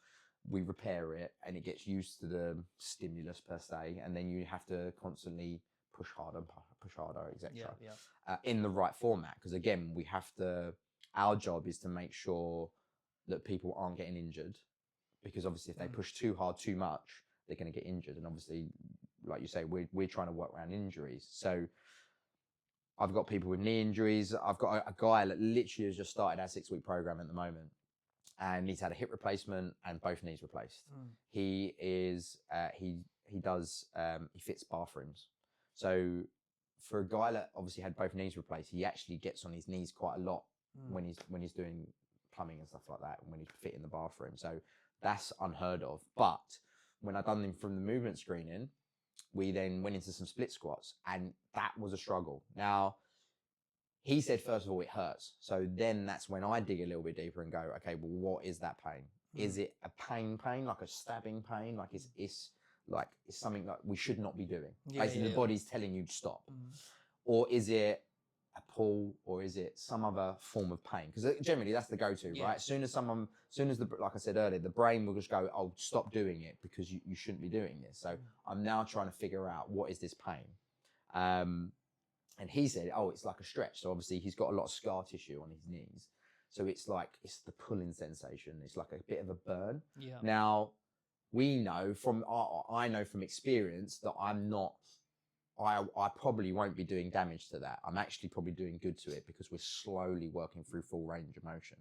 we repair it, and it gets used to the stimulus per se, and then you have to constantly push harder, etc. In the right format, because again, our job is to make sure that people aren't getting injured, because obviously if they push too hard too much, they're going to get injured, and obviously, like you say, we're trying to work around injuries. So I've got people with knee injuries. I've got a guy that literally has just started our 6-week program at the moment, and he's had a hip replacement and both knees replaced. He fits bathrooms. So for a guy that obviously had both knees replaced, he actually gets on his knees quite a lot when he's doing plumbing and stuff like that, and when he's fitting the bathroom. So that's unheard of. But when I done him from the movement screening, we then went into some split squats, and that was a struggle. Now, he said, first of all, it hurts. So then that's when I dig a little bit deeper and go, okay, well, what is that pain? Is it a pain, like a stabbing pain? Like it's something like we should not be doing. Basically, the body's telling you to stop. Or is it a pull, or is it some other form of pain? Because generally that's the go-to, right? As soon as like I said earlier, the brain will just go, oh, stop doing it because you shouldn't be doing this. So I'm now trying to figure out, what is this pain? And he said, oh, it's like a stretch. So obviously he's got a lot of scar tissue on his knees. So it's the pulling sensation. It's like a bit of a burn. Yeah. Now, I know from experience that I probably won't be doing damage to that. I'm actually probably doing good to it because we're slowly working through full range of motion.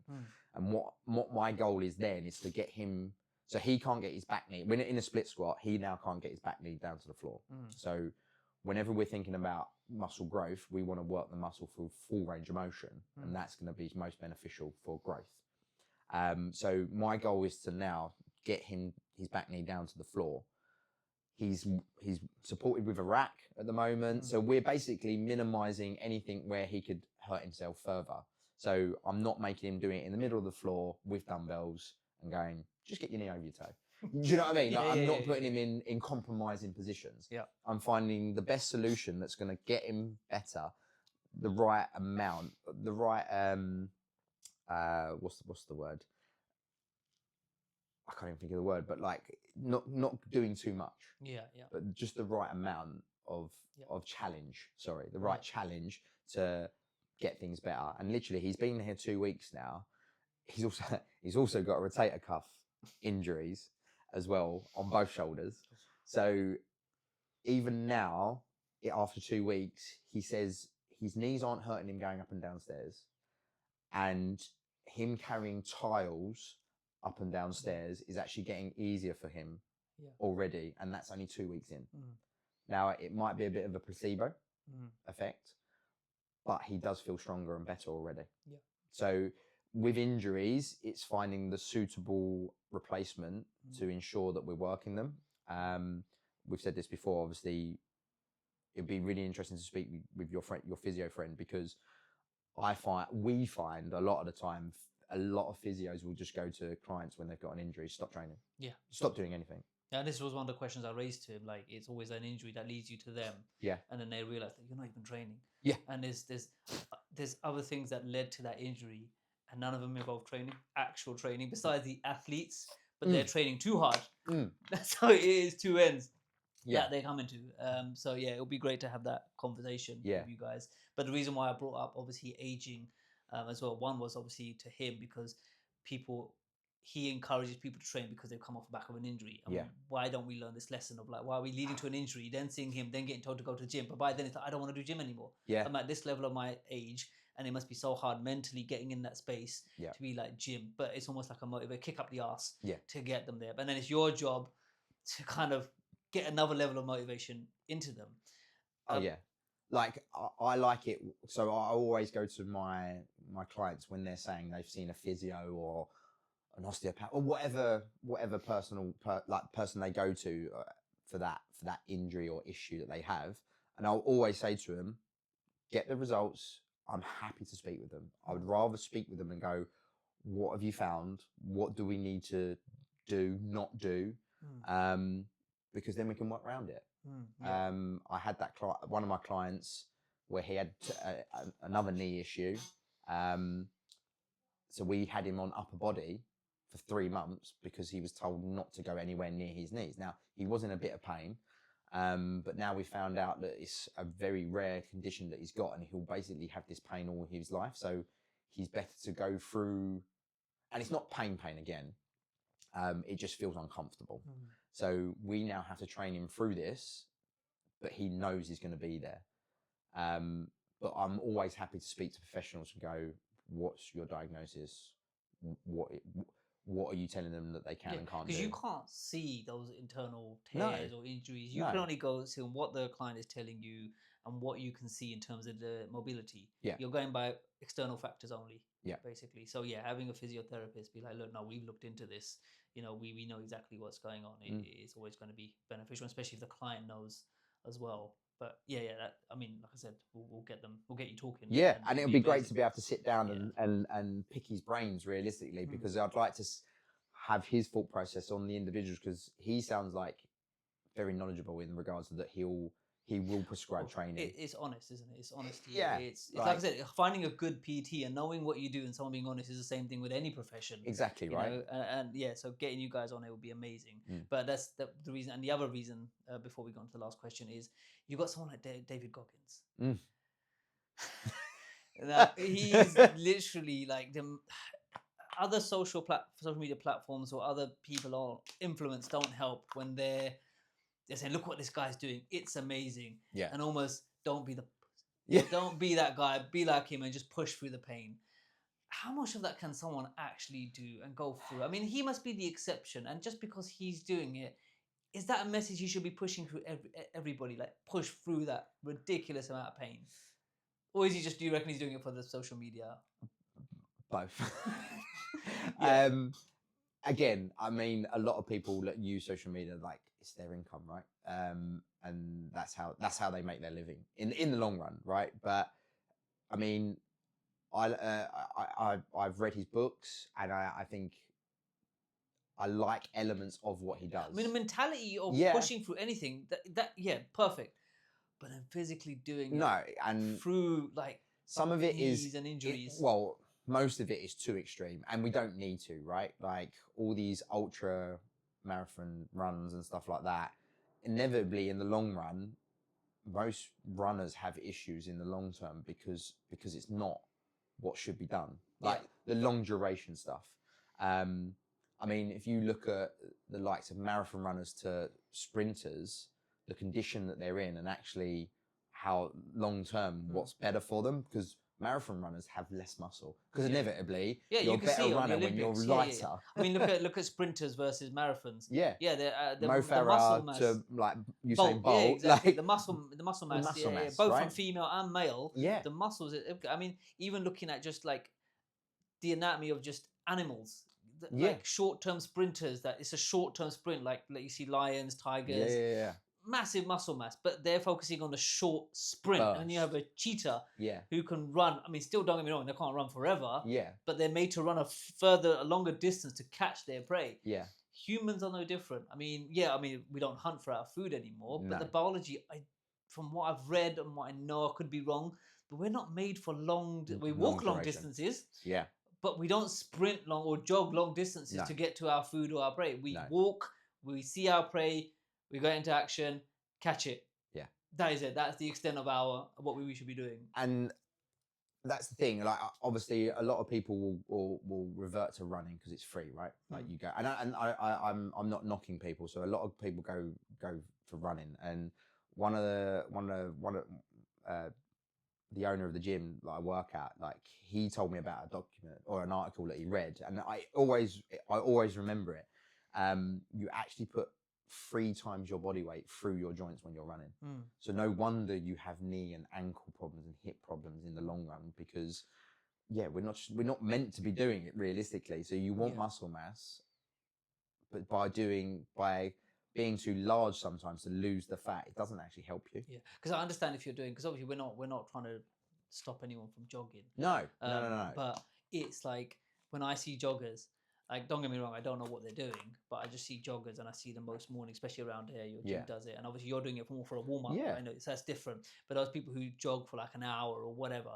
And what my goal is then is to get him, so he can't get his back knee. When in a split squat, he now can't get his back knee down to the floor. So whenever we're thinking about muscle growth, we want to work the muscle through full range of motion, and that's going to be most beneficial for growth. So my goal is to now get his back knee down to the floor. He's supported with a rack at the moment, so we're basically minimizing anything where he could hurt himself further. So I'm not making him doing it in the middle of the floor with dumbbells and going, just get your knee over your toe. Do you know what I mean? I'm not putting him in compromising positions. Yeah. I'm finding the best solution that's going to get him better, the right amount, the right what's the word? I can't even think of the word, but like not doing too much. Yeah. But just the right amount of challenge. Sorry, the right challenge to get things better. And literally, he's been here 2 weeks now. He's also got a rotator cuff injuries as well on both shoulders. So even now, after 2 weeks, he says his knees aren't hurting him going up and downstairs, and him carrying tiles up and downstairs is actually getting easier for him already, and that's only 2 weeks in. Now, it might be a bit of a placebo effect, but he does feel stronger and better already. So with injuries, it's finding the suitable replacement to ensure that we're working them. We've said this before, obviously, it'd be really interesting to speak with your friend, your physio friend, because we find a lot of the time, a lot of physios will just go to clients when they've got an injury, stop training. Stop doing anything. Yeah, this was one of the questions I raised to him. Like, it's always an injury that leads you to them. And then they realize that you're not even training. And there's other things that led to that injury, and none of them involve training, actual training, besides the athletes, but they're training too hard. So it is two ends that they come into. So yeah, it'll be great to have that conversation with you guys. But the reason why I brought up obviously aging as well, one was obviously to him because he encourages people to train because they've come off the back of an injury. And why don't we learn this lesson of like, why are we leading to an injury, then seeing him, then getting told to go to the gym? But by then it's like, I don't want to do gym anymore. I'm at this level of my age, and it must be so hard mentally getting in that space to be like gym. But it's almost like a motivator, kick up the ass to get them there. But then it's your job to kind of get another level of motivation into them. Like I like it. So I always go to my clients when they're saying they've seen a physio or an osteopath or whatever person they go to for that injury or issue that they have, and I'll always say to them, get the results. I'm happy to speak with them. I would rather speak with them and go, what have you found? What do we need to do, not do? Because then we can work around it. I had one of my clients where he had another knee issue. So we had him on upper body for 3 months because he was told not to go anywhere near his knees. Now, he was in a bit of pain, but now we found out that it's a very rare condition that he's got, and he'll basically have this pain all his life. So he's better to go through, and it's not pain again. It just feels uncomfortable. So we now have to train him through this, but he knows he's going to be there. But I'm always happy to speak to professionals and go, what's your diagnosis? What are you telling them that they can and can't do? Because you can't see those internal tears or injuries. You can only go see what the client is telling you and what you can see in terms of the mobility. You're going by external factors only, basically. So having a physiotherapist be like, look, no, we've looked into this. You know, we know exactly what's going on. It's always going to be beneficial, especially if the client knows as well. But that, I mean, like I said, we'll get you talking. And it'll be great to be able to sit down and pick his brains realistically, because I'd like to have his thought process on the individuals, because he sounds like very knowledgeable in regards to that he will prescribe training. It's honest, isn't it? It's honesty. It's like I said, finding a good PT and knowing what you do and someone being honest is the same thing with any profession. Exactly, right? And so getting you guys on it would be amazing. But that's the reason. And the other reason, before we go on to the last question, is you got someone like David Goggins. Now, he's literally like the other social media platforms or other people on influence don't help when they're saying, look what this guy's doing, it's amazing. And almost don't be don't be that guy, be like him and just push through the pain. How much of that can someone actually do and go through? I mean, he must be the exception, and just because he's doing it, is that a message he should be pushing through everybody, like push through that ridiculous amount of pain? Or is he just, do you reckon he's doing it for the social media? Both. Again, I mean, a lot of people that use social media, like, it's their income, right? And that's how they make their living in the long run, right? But I mean, I've read his books, and I think I like elements of what he does. I mean, the mentality of pushing through anything, that perfect. But then physically doing it and through like some of it is and injuries. most of it is too extreme, and we don't need to, right? Like all these ultra marathon runs and stuff like that, inevitably in the long run, most runners have issues in the long term because it's not what should be done. Like the long duration stuff. I mean, if you look at the likes of marathon runners to sprinters, the condition that they're in, and actually how long term, what's better for them, because marathon runners have less muscle, because inevitably you're a better runner when you're lighter. I mean, look at sprinters versus marathons. Yeah, the Mo the muscle Farah mass. to like Usain Bolt. Yeah, exactly. Like, the muscle mass. mass, Both right? from female and male. Yeah, the muscles. I mean, even looking at just like the anatomy of just animals. Like short-term sprinters, that it's a short-term sprint, like you see lions, tigers. Yeah. Massive muscle mass, but they're focusing on the short sprint. Burst. And then you have a cheetah who can run. I mean, still don't get me wrong, they can't run forever. Yeah. But they're made to run a longer distance to catch their prey. Yeah. Humans are no different. I mean, we don't hunt for our food anymore, but the biology, from what I've read and what I know, I could be wrong, but we're not made for we walk long distances. Yeah. But we don't sprint long or jog long distances to get to our food or our prey. We walk, we see our prey, we go into action, catch it. Yeah. That is it. That's the extent of what we should be doing. And that's the thing. Like, obviously, a lot of people will revert to running because it's free, right? Like you go, and I'm not knocking people. So a lot of people go for running, and one of the owner of the gym that I work at, like he told me about a document or an article that he read, and I always remember it. You actually put 3 times your body weight through your joints when you're running. So no wonder you have knee and ankle problems and hip problems in the long run, because we're not meant to be doing it realistically. So you want muscle mass, but by being too large sometimes to lose the fat, it doesn't actually help you. Yeah, because I understand if you're doing, because obviously we're not trying to stop anyone from jogging. No. But it's like when I see joggers, like, don't get me wrong, I don't know what they're doing, but I just see joggers and I see them most mornings, especially around here. Your gym does it, and obviously you're doing it more for a warm up. Yeah. I know that's different. But those people who jog for like an hour or whatever,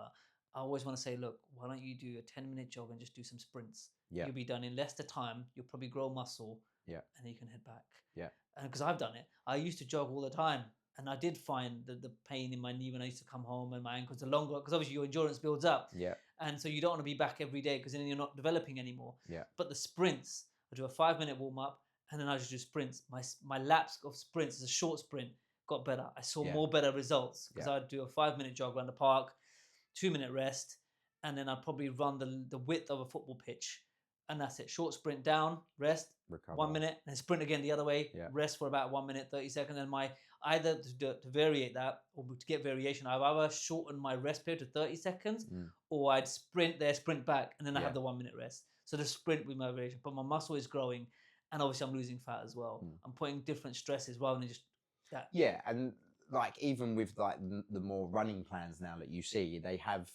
I always want to say, look, why don't you do a 10-minute jog and just do some sprints? Yeah. You'll be done in less time. You'll probably grow muscle. Yeah. And then you can head back. Yeah. And because I've done it, I used to jog all the time, and I did find the pain in my knee when I used to come home, and my ankles are longer, because obviously your endurance builds up. Yeah. And so you don't want to be back every day, because then you're not developing anymore. Yeah. But the sprints, I do a 5-minute warm up, and then I just do sprints. My laps of sprints, as a short sprint, got better. I saw more better results, because I'd do a 5-minute jog around the park, 2-minute rest, and then I'd probably run the width of a football pitch. And that's it. Short sprint down, rest, recover. 1 minute, and sprint again the other way. Rest for about 1 minute, 30 seconds. And either to variate that or to get variation, I've either shortened my rest period to 30 seconds, or I'd sprint there, sprint back, and then I have the 1 minute rest. So the sprint with my variation, but my muscle is growing, and obviously I'm losing fat as well. I'm putting different stresses rather than just that. Yeah, and like even with like the more running plans now that you see, they have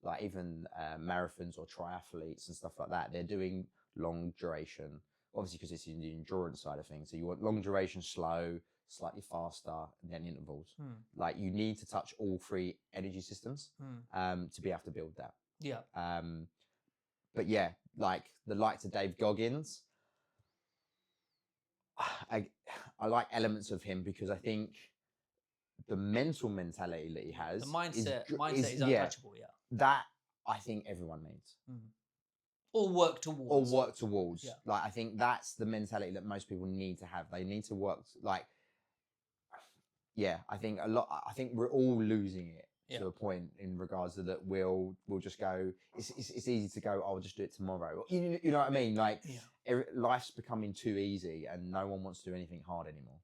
like even marathons or triathletes and stuff like that. They're doing long duration, obviously because it's in the endurance side of things. So you want long duration, slow, slightly faster, and then intervals. Like you need to touch all 3 energy systems to be able to build that. Yeah. But yeah, like the likes of Dave Goggins, I like elements of him because I think the mental mentality that he has, the mindset is untouchable. Yeah. That I think everyone needs. Or work towards. Yeah. Like I think that's the mentality that most people need to have. They need to work I think I think we're all losing it to a point in regards to that. We'll just go. It's easy to go. I'll just do it tomorrow. You know what I mean? Like life's becoming too easy, and no one wants to do anything hard anymore.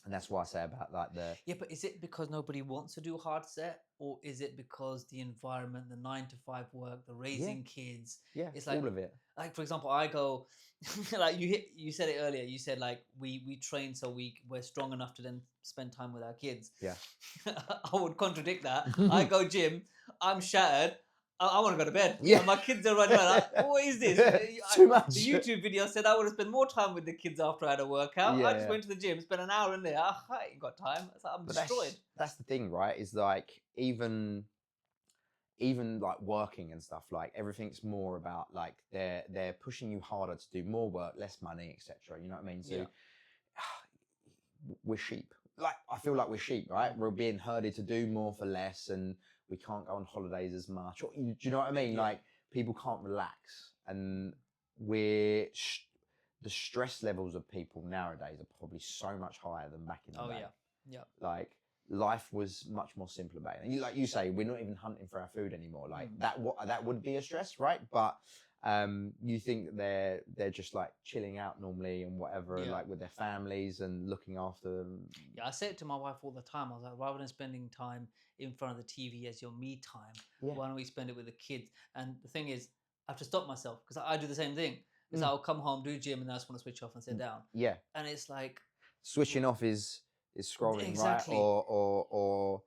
And that's why I say about like but is it because nobody wants to do hard set, or is it because the environment, the 9-to-5 work, the raising kids? It's like all of it. Like for example, I go like you said it earlier. You said like we train so we're strong enough to then spend time with our kids. Yeah, I would contradict that. I go gym, I'm shattered. I want to go to bed. Yeah. And my kids are running around. What is this? Too much. The YouTube video said I would have spent more time with the kids after I had a workout. I just went to the gym, spent an hour in there. I ain't got time. I'm destroyed. That's the thing, right? Is like even even like working and stuff, like everything's more about like they're pushing you harder to do more work, less money, etc. You know what I mean? So we're sheep. Like I feel like we're sheep, right? We're being herded to do more for less, and we can't go on holidays as much. Or, do you know what I mean? Like people can't relax, and the stress levels of people nowadays are probably so much higher than back in the day. Like life was much more simpler back then. Like you say, we're not even hunting for our food anymore. Like that would be a stress, right? But you think they're just like chilling out normally and whatever, like with their families and looking after them. Yeah, I say it to my wife all the time. I was like, rather than spending time in front of the TV as your me time, why don't we spend it with the kids? And the thing is, I have to stop myself because I do the same thing. Because I'll come home, do gym, and then I just want to switch off and sit down. Yeah. And it's like switching off is scrolling, right? Or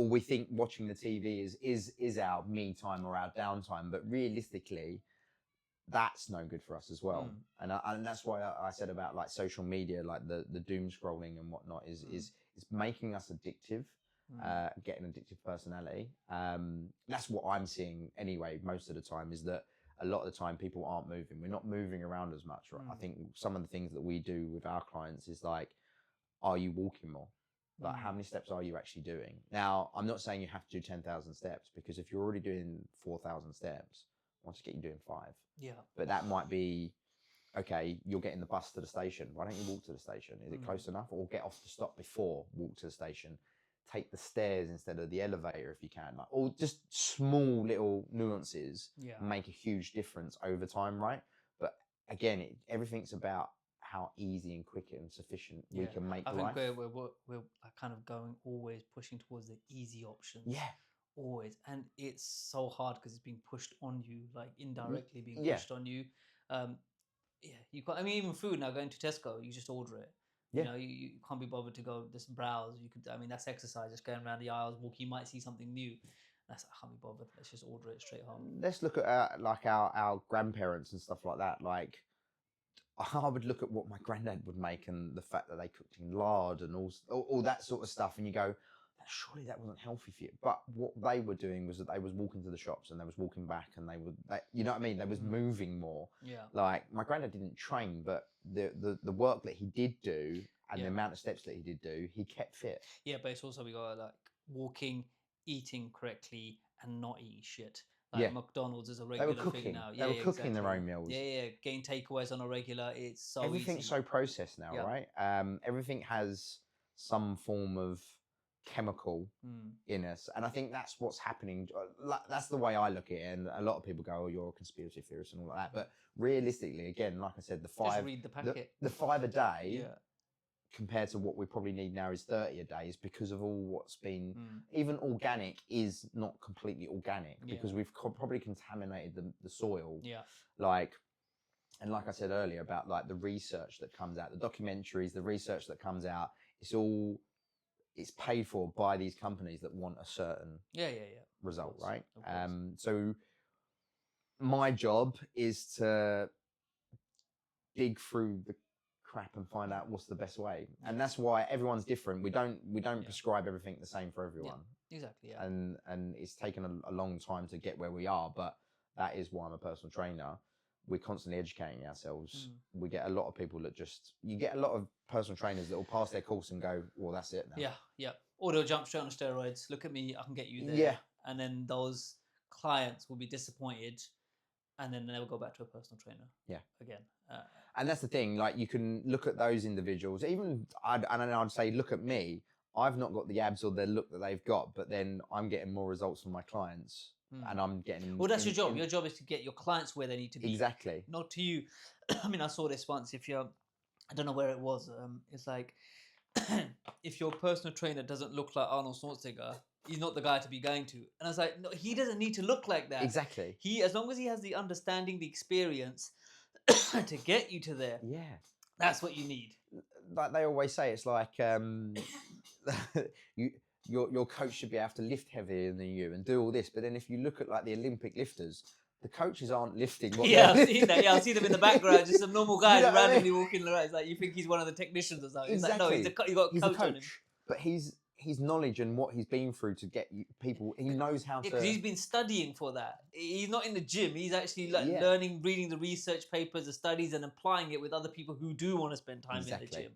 we think watching the TV is our me time or our downtime, but realistically, that's no good for us as well. And that's why I said about like social media, like the doom scrolling and whatnot is making us addictive, getting addictive personality. That's what I'm seeing anyway. Most of the time is that a lot of the time people aren't moving. We're not moving around as much, right? I think some of the things that we do with our clients is like, are you walking more? Like how many steps are you actually doing? Now, I'm not saying you have to do 10,000 steps, because if you're already doing 4,000 steps, I want to get you doing 5. Yeah. But that might be, okay, you're getting the bus to the station. Why don't you walk to the station? Is it close enough? Or get off the stop before, walk to the station. Take the stairs instead of the elevator if you can. Like, or just small little nuances make a huge difference over time, right? But again, everything's about how easy and quick and sufficient we can make life. I think we're kind of going always pushing towards the easy options. Yeah. Always. And it's so hard because it's being pushed on you, like indirectly being pushed on you. You can't, I mean, even food now, going to Tesco, you just order it. You know, you can't be bothered to go just browse. You could, I mean, that's exercise, just going around the aisles, walking, you might see something new. I can't be bothered. Let's just order it straight home. Let's look at our grandparents and stuff like that. Like, I would look at what my granddad would make and the fact that they cooked in lard and all that sort of stuff, and you go, surely that wasn't healthy for you. But what they were doing was that they was walking to the shops and they was walking back, and you know what I mean? They was moving more. Yeah. Like my granddad didn't train, but the work that he did do and the amount of steps that he did do, he kept fit. Yeah, but it's also we got like walking, eating correctly, and not eating shit. Like McDonald's is a regular thing now. They were cooking their own meals. Yeah. Getting takeaways on a regular. It's so everything's easy. So processed now, right? Everything has some form of chemical in us, and I think that's what's happening. That's the way I look at it, and a lot of people go, "Oh, you're a conspiracy theorist and all like that." But realistically, again, like I said, just read the packet. The 5 a day compared to what we probably need now is 30 a day, is because of all what's been even organic is not completely organic because we've probably contaminated the soil. Like I said earlier about like the research that comes out, the documentaries, the research that comes out, it's paid for by these companies that want a certain result, right? So my job is to dig through the crap and find out what's the best way, and that's why everyone's different. We don't prescribe everything the same for everyone. Exactly. And it's taken a long time to get where we are, but that is why I'm a personal trainer. We're constantly educating ourselves. We get a lot of people that you get a lot of personal trainers that will pass their course and go, well, that's it now. Yeah. Or they'll jump straight on steroids. Look at me, I can get you there. Yeah. And then those clients will be disappointed, and then they'll go back to a personal trainer. Yeah. Again. And that's the thing. Like you can look at those individuals. Even I'd say, look at me. I've not got the abs or the look that they've got, but then I'm getting more results from my clients. And I'm getting... Well, that's your job. Your job is to get your clients where they need to be. Exactly. Not to you. I mean, I saw this once. If you're... I don't know where it was. It's like, if your personal trainer doesn't look like Arnold Schwarzenegger, he's not the guy to be going to. And I was like, no, he doesn't need to look like that. Exactly. As long as he has the understanding, the experience to get you to there. Yeah. That's what you need. Like they always say, it's like... Your coach should be able to lift heavier than you and do all this, but then if you look at like the Olympic lifters, the coaches aren't lifting. I've seen that. Yeah, I see them in the background, just some normal guys randomly walking around. It's like you think he's one of the technicians or something. It's like no, he's got a coach on him. But he's his knowledge and what he's been through to get people. He knows how to. Because he's been studying for that. He's not in the gym. He's actually like Yeah. learning, reading the research papers, the studies, and applying it with other people who do want to spend time in the gym.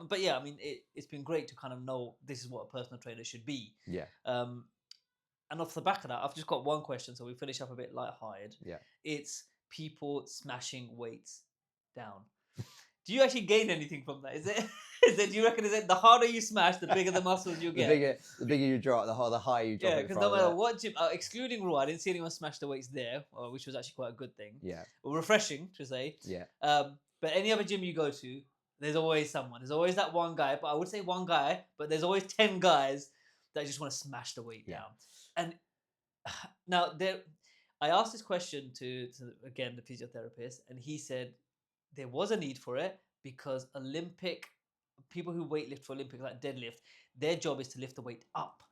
But yeah, I mean, it's been great to kind of know this is what a personal trainer should be. Yeah. And off the back of that, I've just got one question, so we finish up a bit lighthearted. Yeah. It's people smashing weights down. Do you actually gain anything from that? Is it? Do you reckon the harder you smash, the bigger the muscles you get? The bigger you drop, the higher you drop. Yeah, because no matter what gym, excluding Raw, I didn't see anyone smash the weights there, which was actually quite a good thing. Yeah. Or refreshing to say. Yeah. But any other gym you go to, there's always someone. There's always that one guy. But I would say one guy, but there's always 10 guys that just want to smash the weight down. And now I asked this question to again the physiotherapist, and he said there was a need for it because people who weightlift for Olympics, like deadlift, their job is to lift the weight up,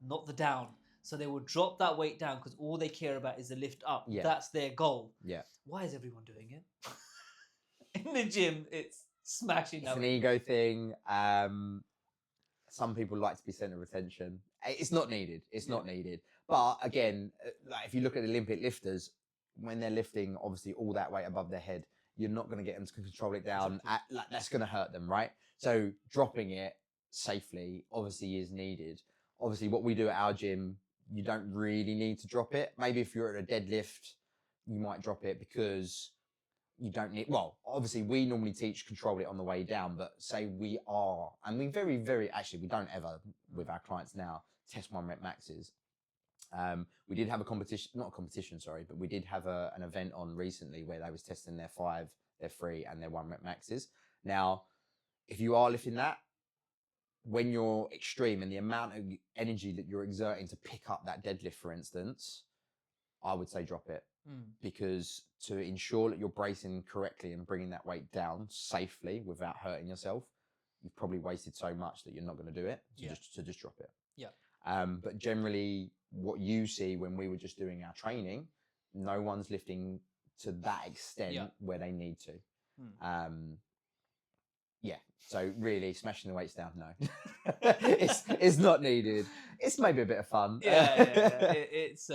not the down. So they will drop that weight down because all they care about is the lift up. Yeah. That's their goal. Yeah. Why is everyone doing it? In the gym, it's smashing. It's an ego thing. Some people like to be centre of attention. It's not needed. It's not needed. But again, like if you look at the Olympic lifters, when they're lifting obviously all that weight above their head, you're not going to get them to control it down. That's going to hurt them, right? So dropping it safely obviously is needed. Obviously, what we do at our gym, you don't really need to drop it. Maybe if you're at a deadlift, you might drop it because you don't need. Well, obviously, we normally teach control it on the way down, but say we are, and we very, very actually we don't ever with our clients now test 1 rep maxes. We did have a competition, not a competition, sorry, but we did have an event on recently where they was testing their 5, their 3, and their 1 rep maxes. Now, if you are lifting that, when you're extreme and the amount of energy that you're exerting to pick up that deadlift, for instance, I would say drop it. Because to ensure that you're bracing correctly and bringing that weight down safely without hurting yourself, you've probably wasted so much that you're not going to do it. So just drop it. Yeah. But generally, what you see when we were just doing our training, no one's lifting to that extent where they need to. Yeah. So really, smashing the weights down, no, it's not needed. It's maybe a bit of fun. It's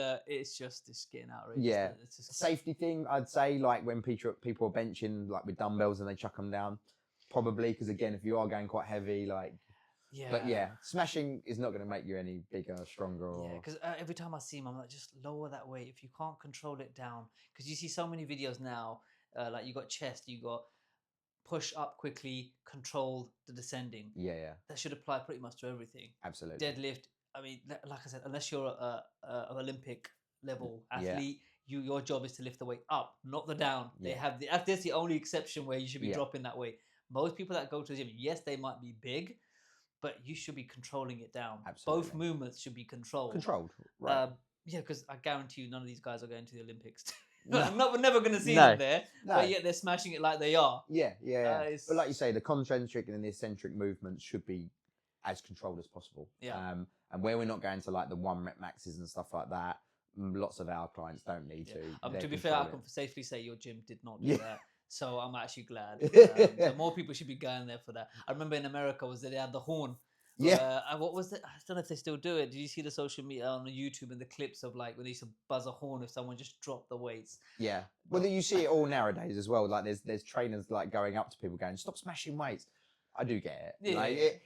just getting outrageous. Yeah. It's just a safety thing, I'd say. Like when people are benching like with dumbbells and they chuck them down, probably because again, if you are going quite heavy, like. Yeah. But yeah, smashing is not going to make you any bigger, stronger. Or... Yeah, because every time I see him, I'm like, just lower that weight if you can't control it down. Because you see so many videos now, like you got chest, you got push up quickly, control the descending. Yeah. That should apply pretty much to everything. Absolutely. Deadlift. I mean, like I said, unless you're an Olympic level athlete, your job is to lift the weight up, not the down. Yeah. That's the only exception where you should be dropping that weight. Most people that go to the gym, yes, they might be big, but you should be controlling it down. Absolutely. Both movements should be controlled. Right. Yeah, because I guarantee you none of these guys are going to the Olympics. No. We're never going to see them there, but yet they're smashing it like they are. Yeah. But like you say, the concentric and the eccentric movements should be as controlled as possible. Yeah. And where we're not going to like the 1 rep maxes and stuff like that, lots of our clients don't need to. To be fair, I can safely say your gym did not do that. So I'm actually glad. So more people should be going there for that. I remember in America they had the horn. Yeah. What was it? I don't know if they still do it. Did you see the social media on YouTube and the clips of like when they used to buzz a horn if someone just dropped the weights? Yeah. Well, you see it all nowadays as well. Like there's trainers like going up to people going, "Stop smashing weights." I do get it. Yeah. Like,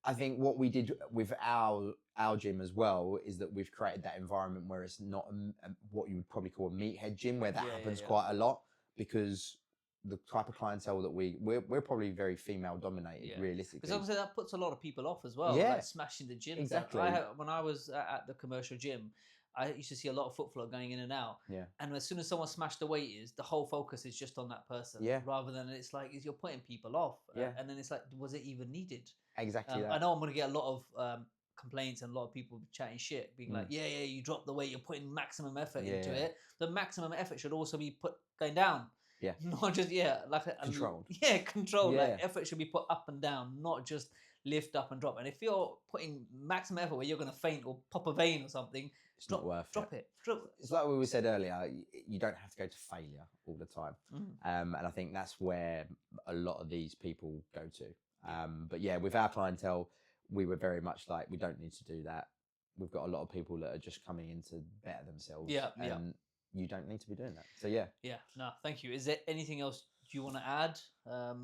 I think what we did with our gym as well is that we've created that environment where it's not what you would probably call a meathead gym, where that happens quite a lot because the type of clientele that we're probably very female dominated, realistically. Because obviously that puts a lot of people off as well. Like smashing the gym. Exactly. When I was at the commercial gym, I used to see a lot of foot flow going in and out. Yeah. And as soon as someone smashed the weight, the whole focus is just on that person. Yeah. Rather than it's like you're putting people off. Yeah. And then it's like, was it even needed? Exactly. I know I'm going to get a lot of complaints and a lot of people chatting shit, being like, you dropped the weight, you're putting maximum effort into it. The maximum effort should also be going down. Yeah. Not just controlled. Controlled. Yeah. Like effort should be put up and down, not just lift up and drop. And if you're putting maximum effort where you're going to faint or pop a vein or something, it's not worth it. Drop it. It's like we said earlier, you don't have to go to failure all the time. And I think that's where a lot of these people go to. But yeah, with our clientele, we were very much like, we don't need to do that. We've got a lot of people that are just coming in to better themselves. And you don't need to be doing that. So yeah. No, thank you. Is there anything else you want to add?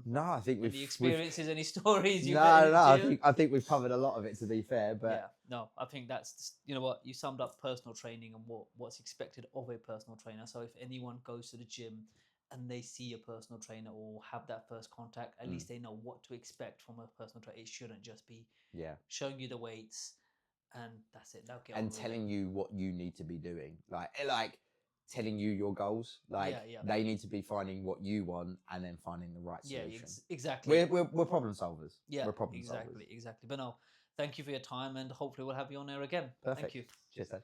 No, I think any experiences, any stories you've I think we've covered a lot of it, to be fair. But I think that's, you know what, you summed up personal training and what's expected of a personal trainer. So if anyone goes to the gym and they see a personal trainer or have that first contact, at least they know what to expect from a personal trainer. It shouldn't just be showing you the weights and that's it. And telling you what you need to be doing, like telling you your goals. Like they need to be finding what you want and then finding the right solution. Exactly. We're problem solvers. We're problem solvers. Exactly. But no, thank you for your time, and hopefully we'll have you on there again. Perfect. Thank you. Cheers, Dad.